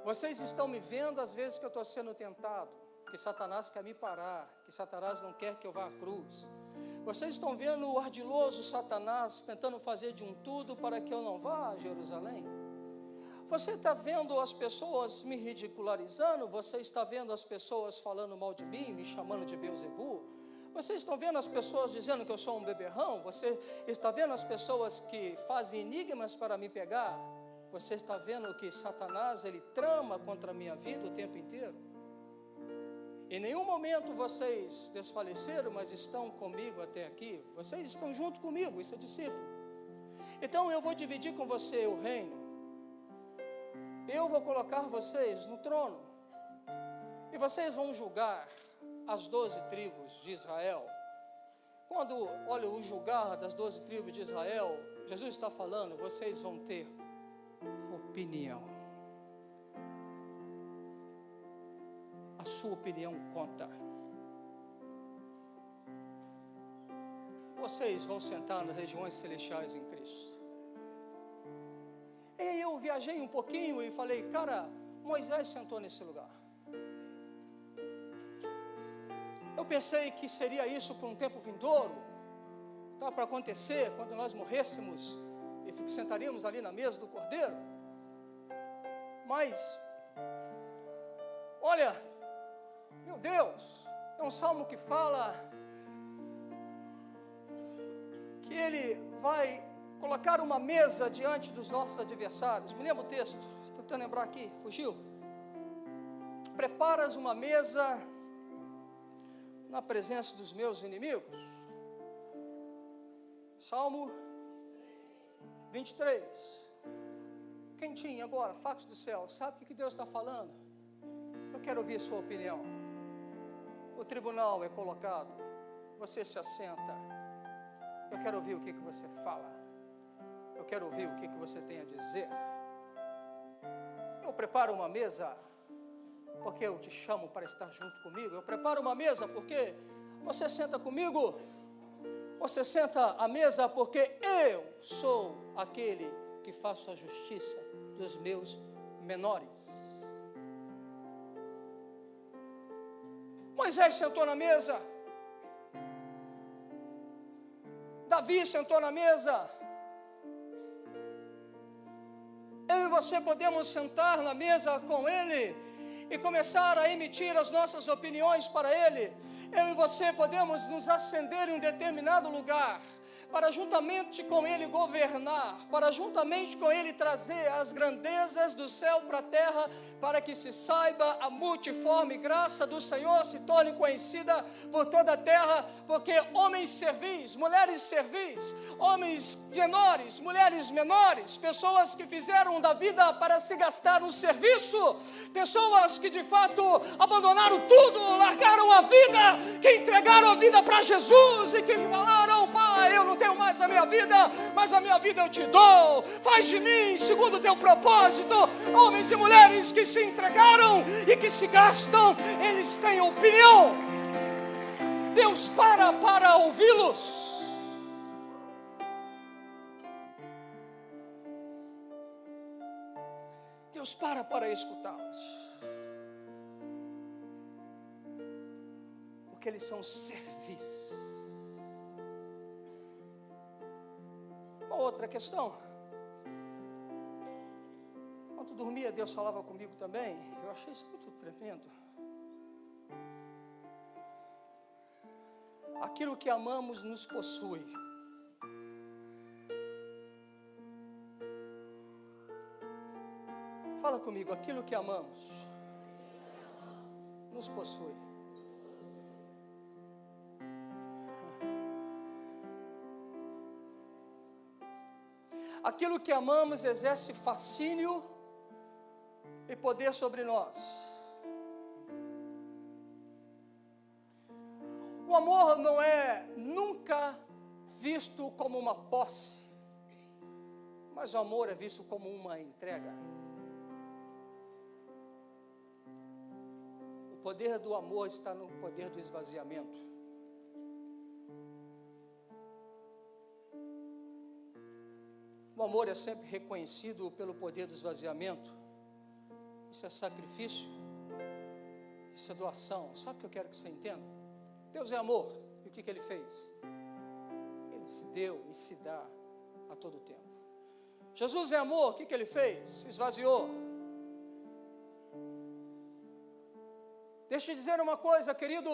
Vocês estão me vendo às vezes que eu estou sendo tentado, que Satanás quer me parar, que Satanás não quer que eu vá à cruz. Vocês estão vendo o ardiloso Satanás tentando fazer de um tudo para que eu não vá a Jerusalém. Você está vendo as pessoas me ridicularizando, você está vendo as pessoas falando mal de mim, me chamando de Beelzebu. Vocês estão vendo as pessoas dizendo que eu sou um beberrão. Você está vendo as pessoas que fazem enigmas para me pegar. Você está vendo que Satanás, ele trama contra a minha vida o tempo inteiro. Em nenhum momento vocês desfaleceram, mas estão comigo até aqui. Vocês estão junto comigo, isso é discípulo. Então eu vou dividir com você o reino. Eu vou colocar vocês no trono. E vocês vão julgar as 12 tribos de Israel. Quando olha o julgar das 12 tribos de Israel, Jesus está falando, vocês vão ter opinião. A sua opinião conta. Vocês vão sentar nas regiões celestiais em Cristo. E eu viajei um pouquinho e falei, cara, Moisés sentou nesse lugar. Eu pensei que seria isso por um tempo vindouro, estava para acontecer quando nós morrêssemos e sentaríamos ali na mesa do Cordeiro. Mas, olha, meu Deus, é um salmo que fala que ele vai colocar uma mesa diante dos nossos adversários. Me lembra o texto, estou tentando lembrar aqui, fugiu. Preparas uma mesa na presença dos meus inimigos. Salmo 23. Quentinho agora, fax do céu. Sabe o que Deus está falando? Eu quero ouvir a sua opinião. O tribunal é colocado, você se assenta. Eu quero ouvir o que você fala. Eu quero ouvir o que você tem a dizer. Eu preparo uma mesa porque eu te chamo para estar junto comigo. Eu preparo uma mesa porque você senta comigo. Você senta à mesa porque eu sou aquele que faço a justiça dos meus menores. Moisés sentou na mesa. Davi sentou na mesa. Eu e você podemos sentar na mesa com ele e começar a emitir as nossas opiniões para Ele, eu e você podemos nos acender em um determinado lugar, para juntamente com Ele governar, para juntamente com Ele trazer as grandezas do céu para a terra, para que se saiba a multiforme graça do Senhor se torne conhecida por toda a terra, porque homens servis, mulheres servis, homens menores, mulheres menores, pessoas que fizeram da vida para se gastar no serviço, pessoas que de fato abandonaram tudo, largaram a vida, que entregaram a vida para Jesus e que falaram: Pai, eu não tenho mais a minha vida, mas a minha vida eu te dou, faz de mim segundo o teu propósito. Homens e mulheres que se entregaram e que se gastam, eles têm opinião. Deus para ouvi-los. Deus para escutá-los. Porque eles são servis. Uma outra questão. Quando dormia, Deus falava comigo também. Eu achei isso muito tremendo. Aquilo que amamos nos possui. Fala comigo, aquilo que amamos nos possui. Aquilo que amamos exerce fascínio e poder sobre nós. O amor não é nunca visto como uma posse, mas o amor é visto como uma entrega. O poder do amor está no poder do esvaziamento. O amor é sempre reconhecido pelo poder do esvaziamento. Isso é sacrifício, isso é doação. Sabe o que eu quero que você entenda? Deus é amor. E o que Ele fez? Ele se deu e se dá a todo tempo. Jesus é amor. O que Ele fez? Se esvaziou. Deixa eu dizer uma coisa, querido.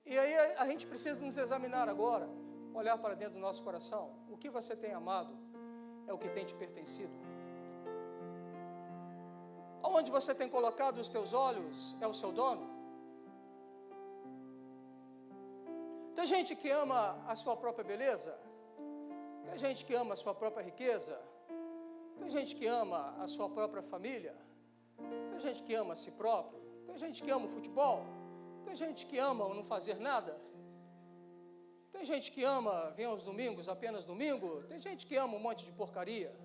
E aí a gente precisa nos examinar agora. Olhar para dentro do nosso coração. O que você tem amado é o que tem te pertencido. Aonde você tem colocado os teus olhos é o seu dono. Tem gente que ama a sua própria beleza, tem gente que ama a sua própria riqueza, tem gente que ama a sua própria família, tem gente que ama a si próprio, tem gente que ama o futebol, tem gente que ama o não fazer nada. Tem gente que ama vir aos domingos, apenas domingo. Tem gente que ama um monte de porcaria.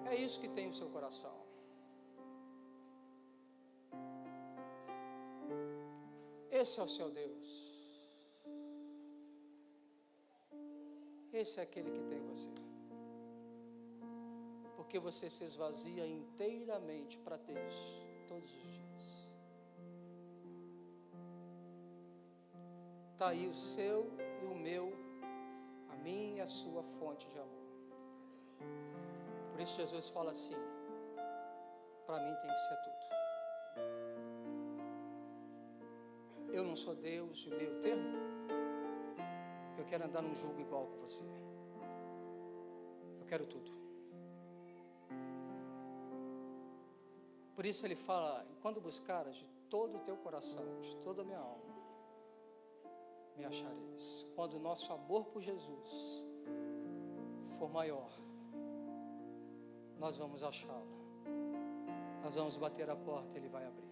É isso que tem o seu coração. Esse é o seu Deus. Esse é aquele que tem você. Porque você se esvazia inteiramente para ter isso, todos os dias. Está aí o seu e o meu, a minha e a sua fonte de amor. Por isso Jesus fala assim: para mim tem que ser tudo. Eu não sou Deus de meio termo. Eu quero andar num jugo igual com você. Eu quero tudo. Por isso Ele fala: quando buscares de todo o teu coração, de toda a minha alma, me achareis. Quando o nosso amor por Jesus for maior, nós vamos achá-lo. Nós vamos bater a porta, Ele vai abrir.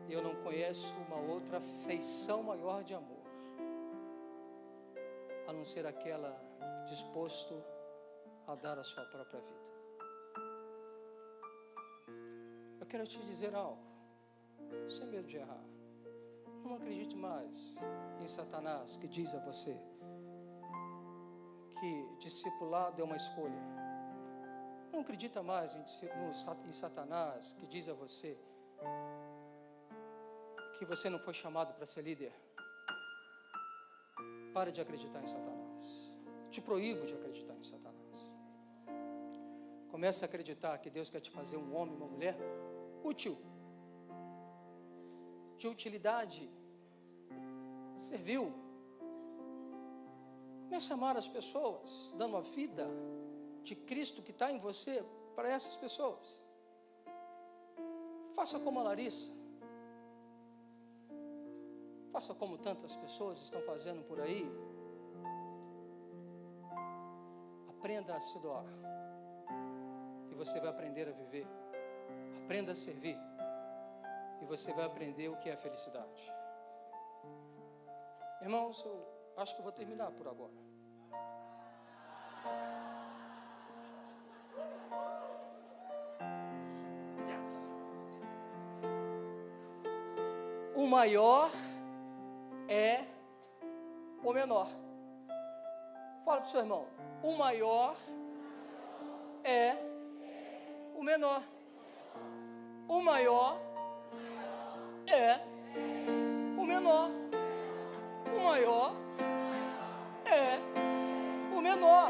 E eu não conheço uma outra feição maior de amor, a não ser aquela disposto a dar a sua própria vida. Eu quero te dizer algo, sem medo de errar. Não acredite mais em Satanás, que diz a você que discipulado é uma escolha. Não acredita mais em Satanás, que diz a você que você não foi chamado para ser líder. Pare de acreditar em Satanás. Te proíbo de acreditar em Satanás. Comece a acreditar que Deus quer te fazer um homem, uma mulher útil, de utilidade, servil. Comece a amar as pessoas, dando a vida de Cristo que está em você para essas pessoas. Faça como a Larissa. Faça como tantas pessoas estão fazendo por aí. Aprenda a se doar. E você vai aprender a viver. Aprenda a servir. E você vai aprender o que é felicidade. Irmãos, eu acho que eu vou terminar por agora. Yes. O maior é o menor. Fala para o seu irmão. O maior é o menor. O maior é o menor. O maior é o menor.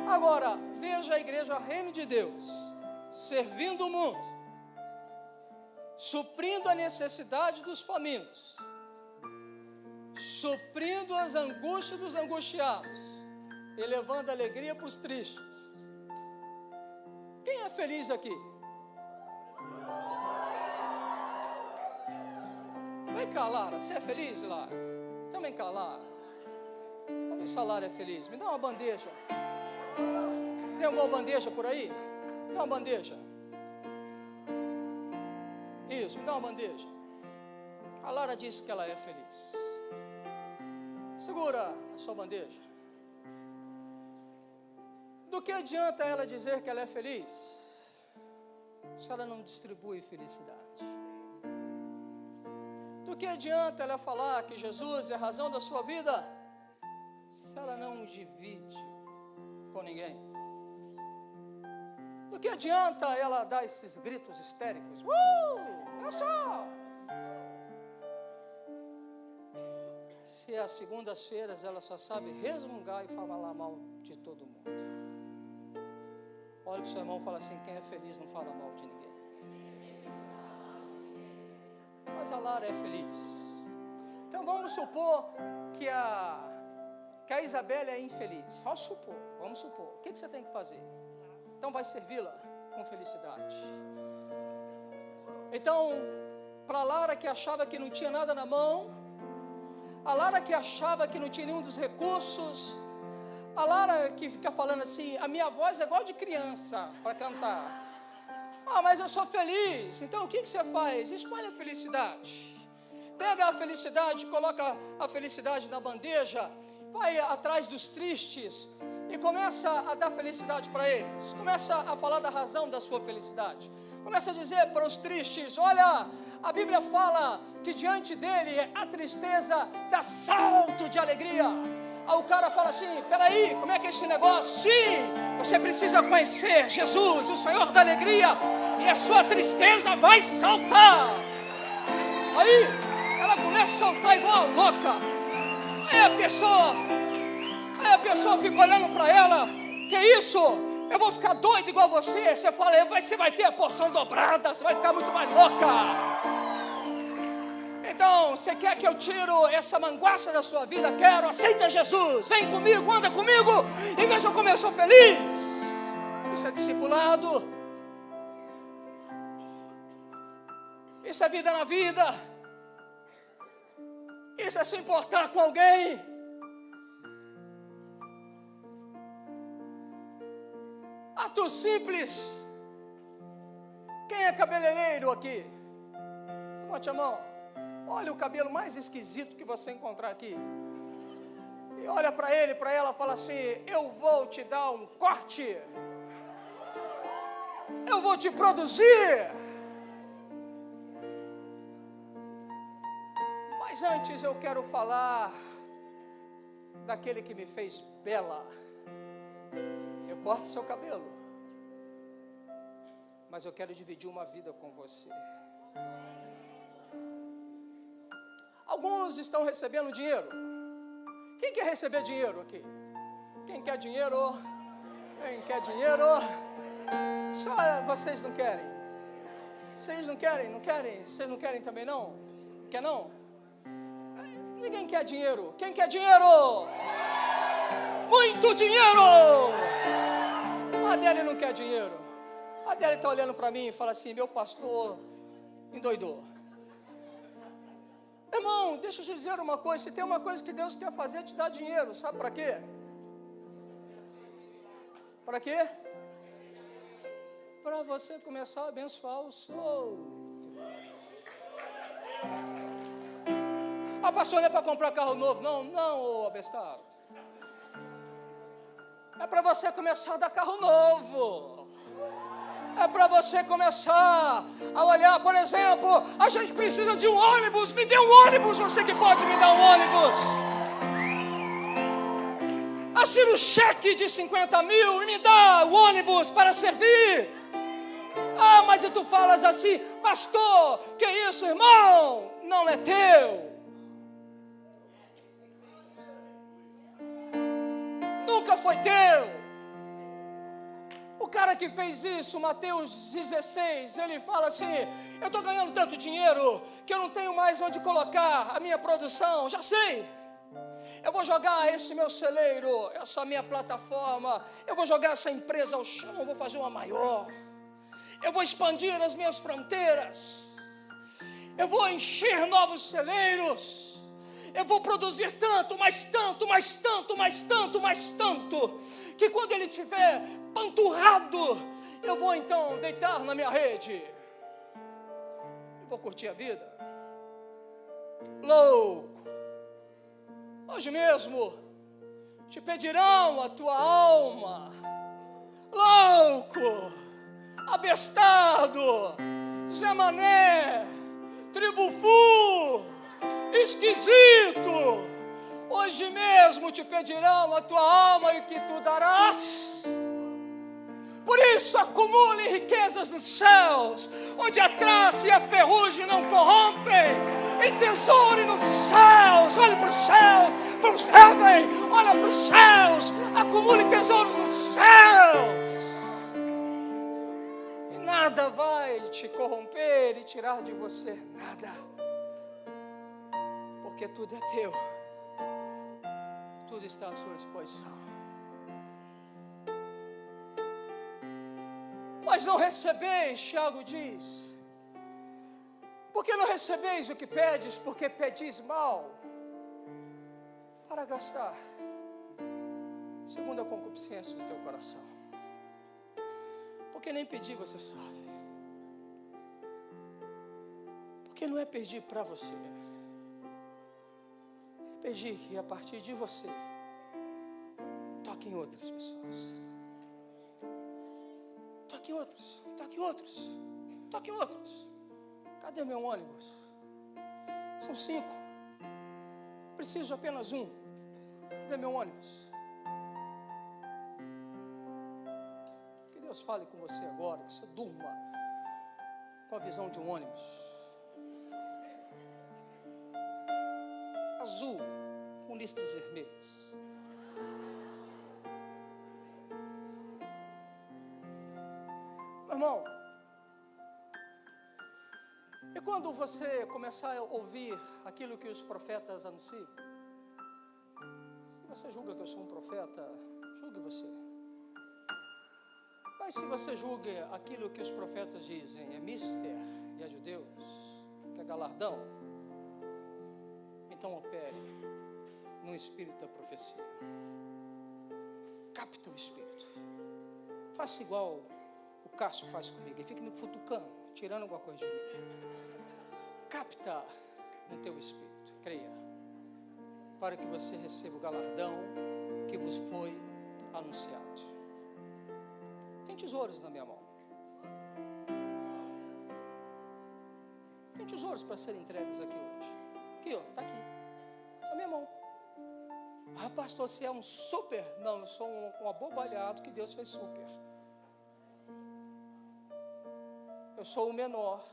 Agora, veja a igreja Reino de Deus, servindo o mundo, suprindo a necessidade dos famintos, suprindo as angústias dos angustiados, e levando alegria para os tristes. Quem é feliz aqui? Vem cá, Lara, você é feliz, Lara? Então vem cá, Lara. Vamos ver se a Lara é feliz. Me dá uma bandeja. Tem alguma bandeja por aí? Me dá uma bandeja. Isso, me dá uma bandeja. A Lara disse que ela é feliz. Segura a sua bandeja. Do que adianta ela dizer que ela é feliz se ela não distribui felicidade? Do que adianta ela falar que Jesus é a razão da sua vida se ela não divide com ninguém? Do que adianta ela dar esses gritos histéricos? Eu sou! Se às segundas-feiras ela só sabe resmungar e falar mal de todo mundo. Olha para o seu irmão e fala assim: quem é feliz não fala mal de ninguém. Mas a Lara é feliz. Então vamos supor que a Isabela é infeliz. Vamos supor. O que você tem que fazer? Então vai servi-la com felicidade. Então, para a Lara que achava que não tinha nada na mão, a Lara que achava que não tinha nenhum dos recursos, a Lara que fica falando assim: a minha voz é igual de criança para cantar. Mas eu sou feliz. Então o que você faz? Espalha a felicidade. Pega a felicidade, coloca a felicidade na bandeja, vai atrás dos tristes e começa a dar felicidade para eles. Começa a falar da razão da sua felicidade. Começa a dizer para os tristes: olha, a Bíblia fala que diante dele a tristeza dá salto de alegria. Aí o cara fala assim: peraí, como é que é esse negócio? Sim, você precisa conhecer Jesus, o Senhor da alegria, e a sua tristeza vai saltar. Aí ela começa a saltar igual a louca. Aí a pessoa fica olhando para ela: que isso? Eu vou ficar doido igual você? Você fala: você vai ter a porção dobrada, você vai ficar muito mais louca. Então, você quer que eu tiro essa manguaça da sua vida? Quero, aceita Jesus, vem comigo, anda comigo, e veja como eu sou feliz. Isso é discipulado. Isso é vida na vida. Isso é se importar com alguém. Ato simples. Quem é cabeleireiro aqui? Bote a mão. Olha o cabelo mais esquisito que você encontrar aqui. E olha para ele, para ela, fala assim: eu vou te dar um corte. Eu vou te produzir. Mas antes eu quero falar daquele que me fez bela. Eu corto seu cabelo, mas eu quero dividir uma vida com você. Alguns estão recebendo dinheiro. Quem quer receber dinheiro aqui? Quem quer dinheiro? Quem quer dinheiro? Só vocês não querem. Vocês não querem? Não querem? Vocês não querem também não? Quer não? Ninguém quer dinheiro. Quem quer dinheiro? Muito dinheiro! A Adélia não quer dinheiro. A Adélia está olhando para mim e fala assim: meu pastor endoidou. Irmão, deixa eu te dizer uma coisa. Se tem uma coisa que Deus quer fazer, é te dar dinheiro. Sabe para quê? Para quê? Para você começar a abençoar os outros. Ah, pastor, não é para comprar carro novo. Não, ô abestado. É para você começar a dar carro novo. É para você começar a olhar, por exemplo, a gente precisa de um ônibus. Me dê um ônibus, você que pode me dar um ônibus. Assina o cheque de 50 mil e me dá o ônibus para servir. Ah, mas e tu falas assim: pastor, que isso, irmão? Não é teu. Nunca foi teu. O cara que fez isso, Mateus 16, ele fala assim: eu estou ganhando tanto dinheiro que eu não tenho mais onde colocar a minha produção. Já sei. Eu vou jogar esse meu celeiro, essa minha plataforma, eu vou jogar essa empresa ao chão, eu vou fazer uma maior. Eu vou expandir as minhas fronteiras. Eu vou encher novos celeiros. Eu vou produzir tanto, mais tanto, mais tanto, mais tanto, mais tanto, que quando ele estiver panturrado, eu vou então deitar na minha rede. Eu vou curtir a vida. Louco. Hoje mesmo te pedirão a tua alma. Louco, abestado, Zé Mané, tribufu, esquisito. Hoje mesmo te pedirão a tua alma e que tu darás. Por isso acumule riquezas nos céus, onde a traça e a ferrugem não corrompem, e tesoure nos céus. Olhe para os céus, para os heaven, olha para os céus, acumule tesouros nos céus. E nada vai te corromper e tirar de você nada, porque tudo é teu, tudo está à sua disposição. Mas não recebeis, Tiago diz. Por que não recebeis o que pedes? Porque pedis mal, para gastar, segundo a concupiscência do teu coração. Porque nem pedir você sabe. Porque não é pedir para você, é pedir que a partir de você toque em outras pessoas. Toque em outros, toque em outros, toque em outros. Cadê meu ônibus? São 5. Preciso de apenas um. Cadê meu ônibus? Que Deus fale com você agora, que você durma com a visão de um ônibus azul com listras vermelhas. Irmão, e quando você começar a ouvir aquilo que os profetas anunciam, se você julga que eu sou um profeta, julgue você. Mas se você julga aquilo que os profetas dizem é mister e é de Deus, que é galardão, então opere no espírito da profecia. Capta o espírito. Faça igual o Cássio faz comigo, ele fica me futucando, tirando alguma coisa de mim. Capta no teu espírito, creia, para que você receba o galardão que vos foi anunciado. Tem tesouros na minha mão. Tem tesouros para serem entregues aqui hoje. Aqui, ó, está aqui, na minha mão. Ah, pastor, você é um super? Não, eu sou um abobalhado que Deus fez super. Eu sou o menor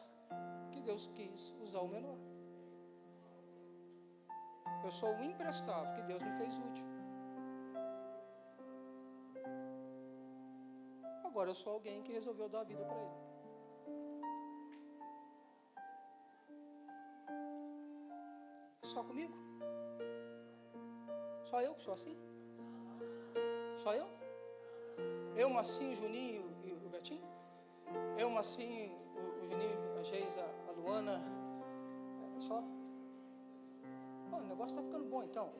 que Deus quis usar o menor. Eu sou o imprestável que Deus me fez útil. Agora eu sou alguém que resolveu dar a vida para ele. Só comigo? Só eu que sou assim? Só eu? Eu, Marcinho, o Juninho e o Betinho? Eu, Marcinho, o Juninho, a Geisa, a Luana? Só? Oh, o negócio está ficando bom então.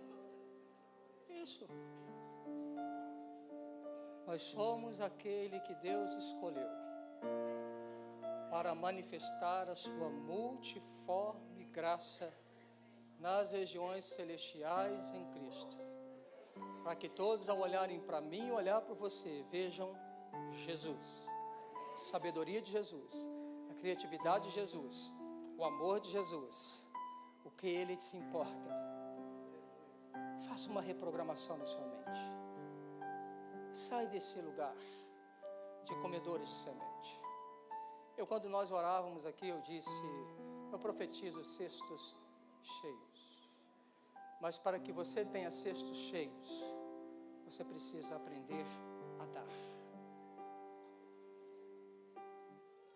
Isso. Nós somos aquele que Deus escolheu para manifestar a sua multiforme graça nas regiões celestiais em Cristo, para que todos, ao olharem para mim e olhar para você, vejam Jesus, a sabedoria de Jesus, a criatividade de Jesus, o amor de Jesus, o que Ele se importa. Faça uma reprogramação na sua mente. Sai desse lugar de comedores de semente. Quando nós orávamos aqui, eu disse, eu profetizo cestos cheios. Mas para que você tenha cestos cheios, você precisa aprender a dar.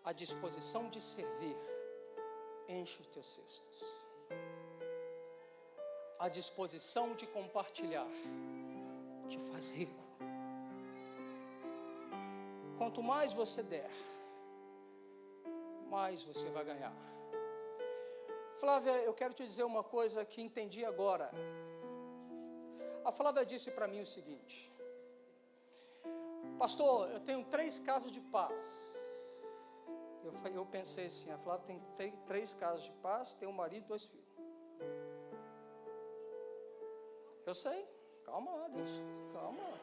A disposição de servir enche os teus cestos. A disposição de compartilhar te faz rico. Quanto mais você der, mais você vai ganhar. Flávia, eu quero te dizer uma coisa que entendi agora. A Flávia disse para mim o seguinte: pastor, eu tenho 3 casas de paz. Eu pensei assim, a Flávia tem 3 casas de paz, tem um marido e 2 filhos. Eu sei, calma lá, Deus, calma lá.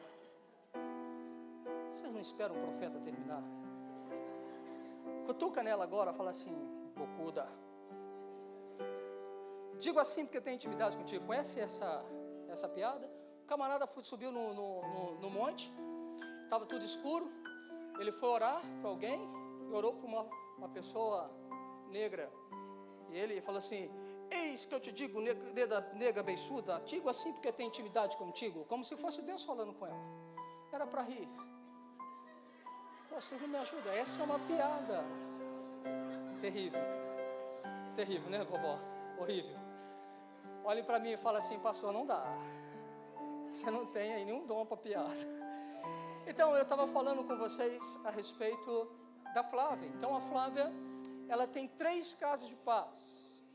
Vocês não esperam o profeta terminar? Cutuca nela agora, fala assim, bocuda. Digo assim porque eu tenho intimidade contigo. Conhece essa piada? O camarada subiu no monte, estava tudo escuro. Ele foi orar para alguém e orou para uma pessoa negra. E ele falou assim: eis que eu te digo, nega beiçuda, digo assim porque tenho intimidade contigo, como se fosse Deus falando com ela. Era para rir. Pô, vocês não me ajudam, essa é uma piada. Terrível. Terrível, né, vovó? Horrível. Olhe para mim e fala assim: pastor, não dá. Você não tem aí nenhum dom para piada. Então, eu estava falando com vocês a respeito da Flávia. Então, a Flávia, ela tem 3 casas de paz.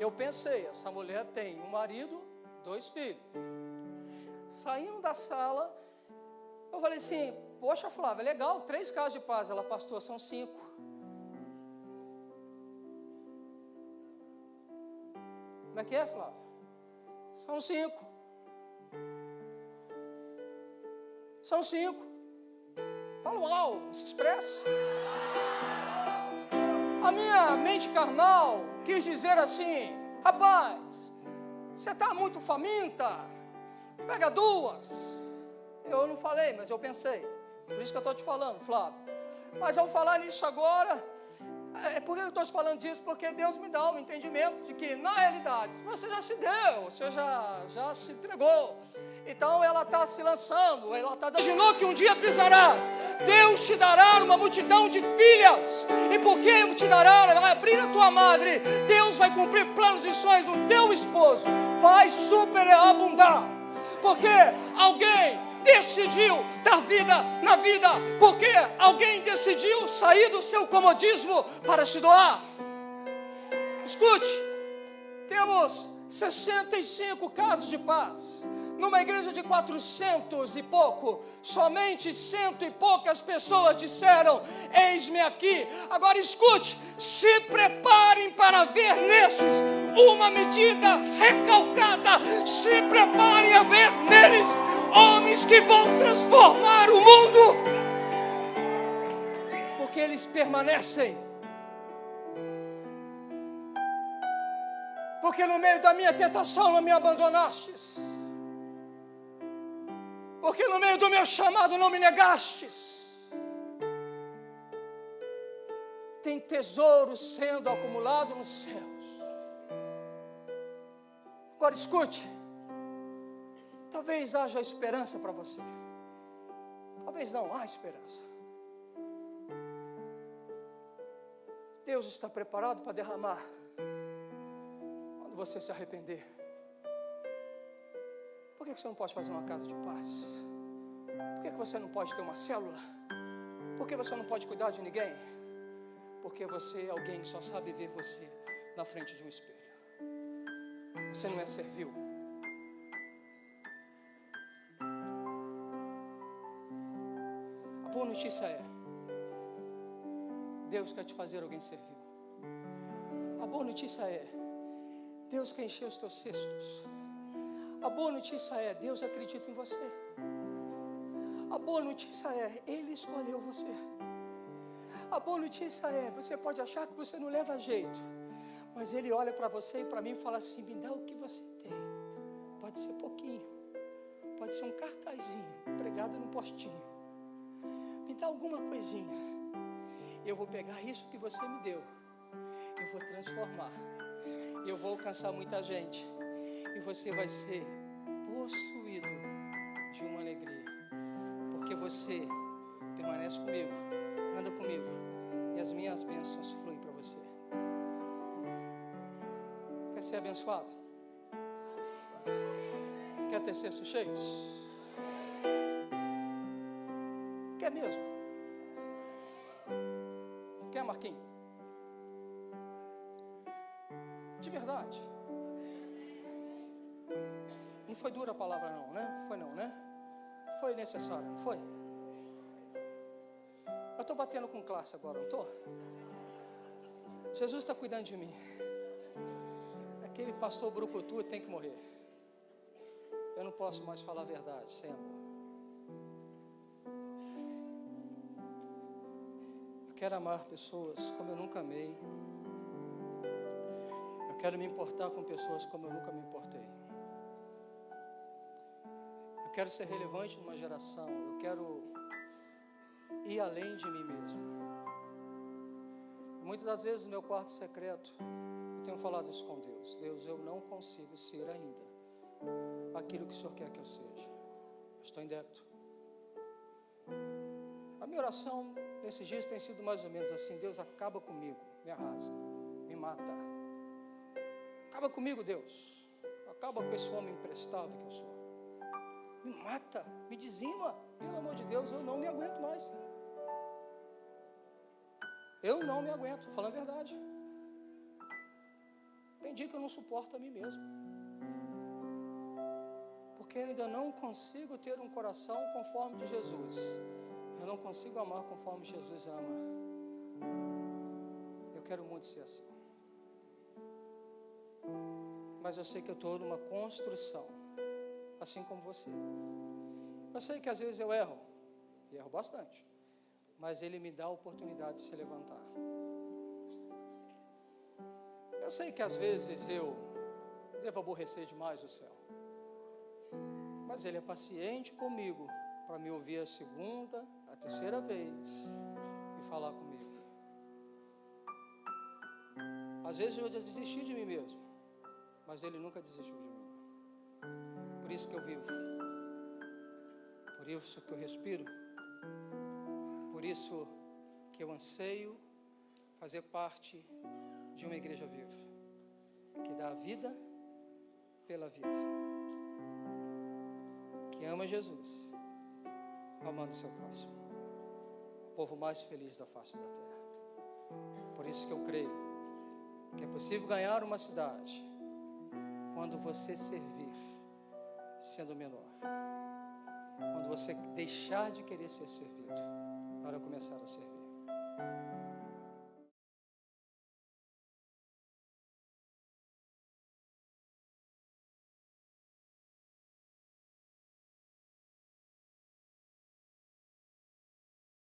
Eu pensei, essa mulher tem um marido, 2 filhos. Saindo da sala, eu falei assim: poxa, Flávia, legal, 3 casas de paz. Ela, pastor, são 5. Como é que é, Flávia? São 5. São 5. Fala uau, se expressa. A minha mente carnal quis dizer assim: rapaz, você está muito faminta, pega 2. Eu não falei, mas eu pensei. Por isso que eu estou te falando, Flávio. Mas ao falar nisso agora, por que eu estou te falando disso? Porque Deus me dá um entendimento de que, na realidade, você já se deu, você já se entregou. Então ela está se lançando, ela está imaginou que um dia pisarás. Deus te dará uma multidão de filhas. E porque te dará, ela vai abrir a tua madre. Deus vai cumprir planos e sonhos do teu esposo. Vai superabundar. Porque alguém decidiu dar vida na vida, porque alguém decidiu sair do seu comodismo para se doar. Escute, temos 65 casas de paz, numa igreja de 400 e pouco, somente 100 e poucas pessoas disseram: eis-me aqui. Agora escute, se preparem para ver nestes uma medida recalcada, se preparem a ver neles homens que vão transformar o mundo, porque eles permanecem. Porque no meio da minha tentação não me abandonastes, porque no meio do meu chamado não me negastes. Tem tesouros sendo acumulados nos céus. Agora escute, talvez haja esperança para você. Talvez não, há esperança. Deus está preparado para derramar quando você se arrepender. Por que você não pode fazer uma casa de paz? Por que você não pode ter uma célula? Por que você não pode cuidar de ninguém? Porque você é alguém que só sabe ver você na frente de um espelho. Você não é servil. A boa notícia é: Deus quer te fazer alguém servil. A boa notícia é: Deus quer encher os teus cestos. A boa notícia é: Deus acredita em você. A boa notícia é: Ele escolheu você. A boa notícia é: você pode achar que você não leva jeito, mas Ele olha para você e para mim e fala assim: me dá o que você tem. Pode ser pouquinho, pode ser um cartazinho pregado no postinho. Me dá alguma coisinha. Eu vou pegar isso que você me deu, eu vou transformar, eu vou alcançar muita gente, e você vai ser possuído de uma alegria, porque você permanece comigo, anda comigo, e as minhas bênçãos fluem para você. Quer ser abençoado? Quer ter cestos cheios? Quer mesmo? Quer, Marquinhos? De verdade. Não foi dura a palavra não, né? Foi não, né? Foi necessário, não foi? Eu estou batendo com classe agora, não estou? Jesus está cuidando de mim. Aquele pastor brucutu tem que morrer. Eu não posso mais falar a verdade sem amor. Eu quero amar pessoas como eu nunca amei. Eu quero me importar com pessoas como eu nunca me importei. Eu quero ser relevante numa geração. Eu quero ir além de mim mesmo. Muitas das vezes no meu quarto secreto eu tenho falado isso com Deus. Deus, eu não consigo ser ainda aquilo que o Senhor quer que eu seja. Eu estou em débito. A minha oração nesses dias tem sido mais ou menos assim: Deus, acaba comigo, me arrasa, me mata. Acaba comigo, Deus. Acaba com esse homem imprestável que eu sou. Me mata, me dizima. Pelo amor de Deus, eu não me aguento mais. Eu não me aguento, falando a verdade. Tem dia que eu não suporto a mim mesmo. Porque eu ainda não consigo ter um coração conforme de Jesus. Eu não consigo amar conforme Jesus ama. Eu quero muito ser assim. Mas eu sei que eu estou numa construção, assim como você. Eu sei que às vezes eu erro, e erro bastante, mas Ele me dá a oportunidade de se levantar. Eu sei que às vezes eu devo aborrecer demais o céu, mas Ele é paciente comigo para me ouvir a segunda, a terceira vez e falar comigo. Às vezes eu já desisti de mim mesmo, mas Ele nunca desistiu de mim. Por isso que eu vivo, por isso que eu respiro, por isso que eu anseio fazer parte de uma igreja viva, que dá a vida pela vida, que ama Jesus, amando o seu próximo, o povo mais feliz da face da terra. Por isso que eu creio que é possível ganhar uma cidade quando você servir sendo menor, quando você deixar de querer ser servido para começar a servir.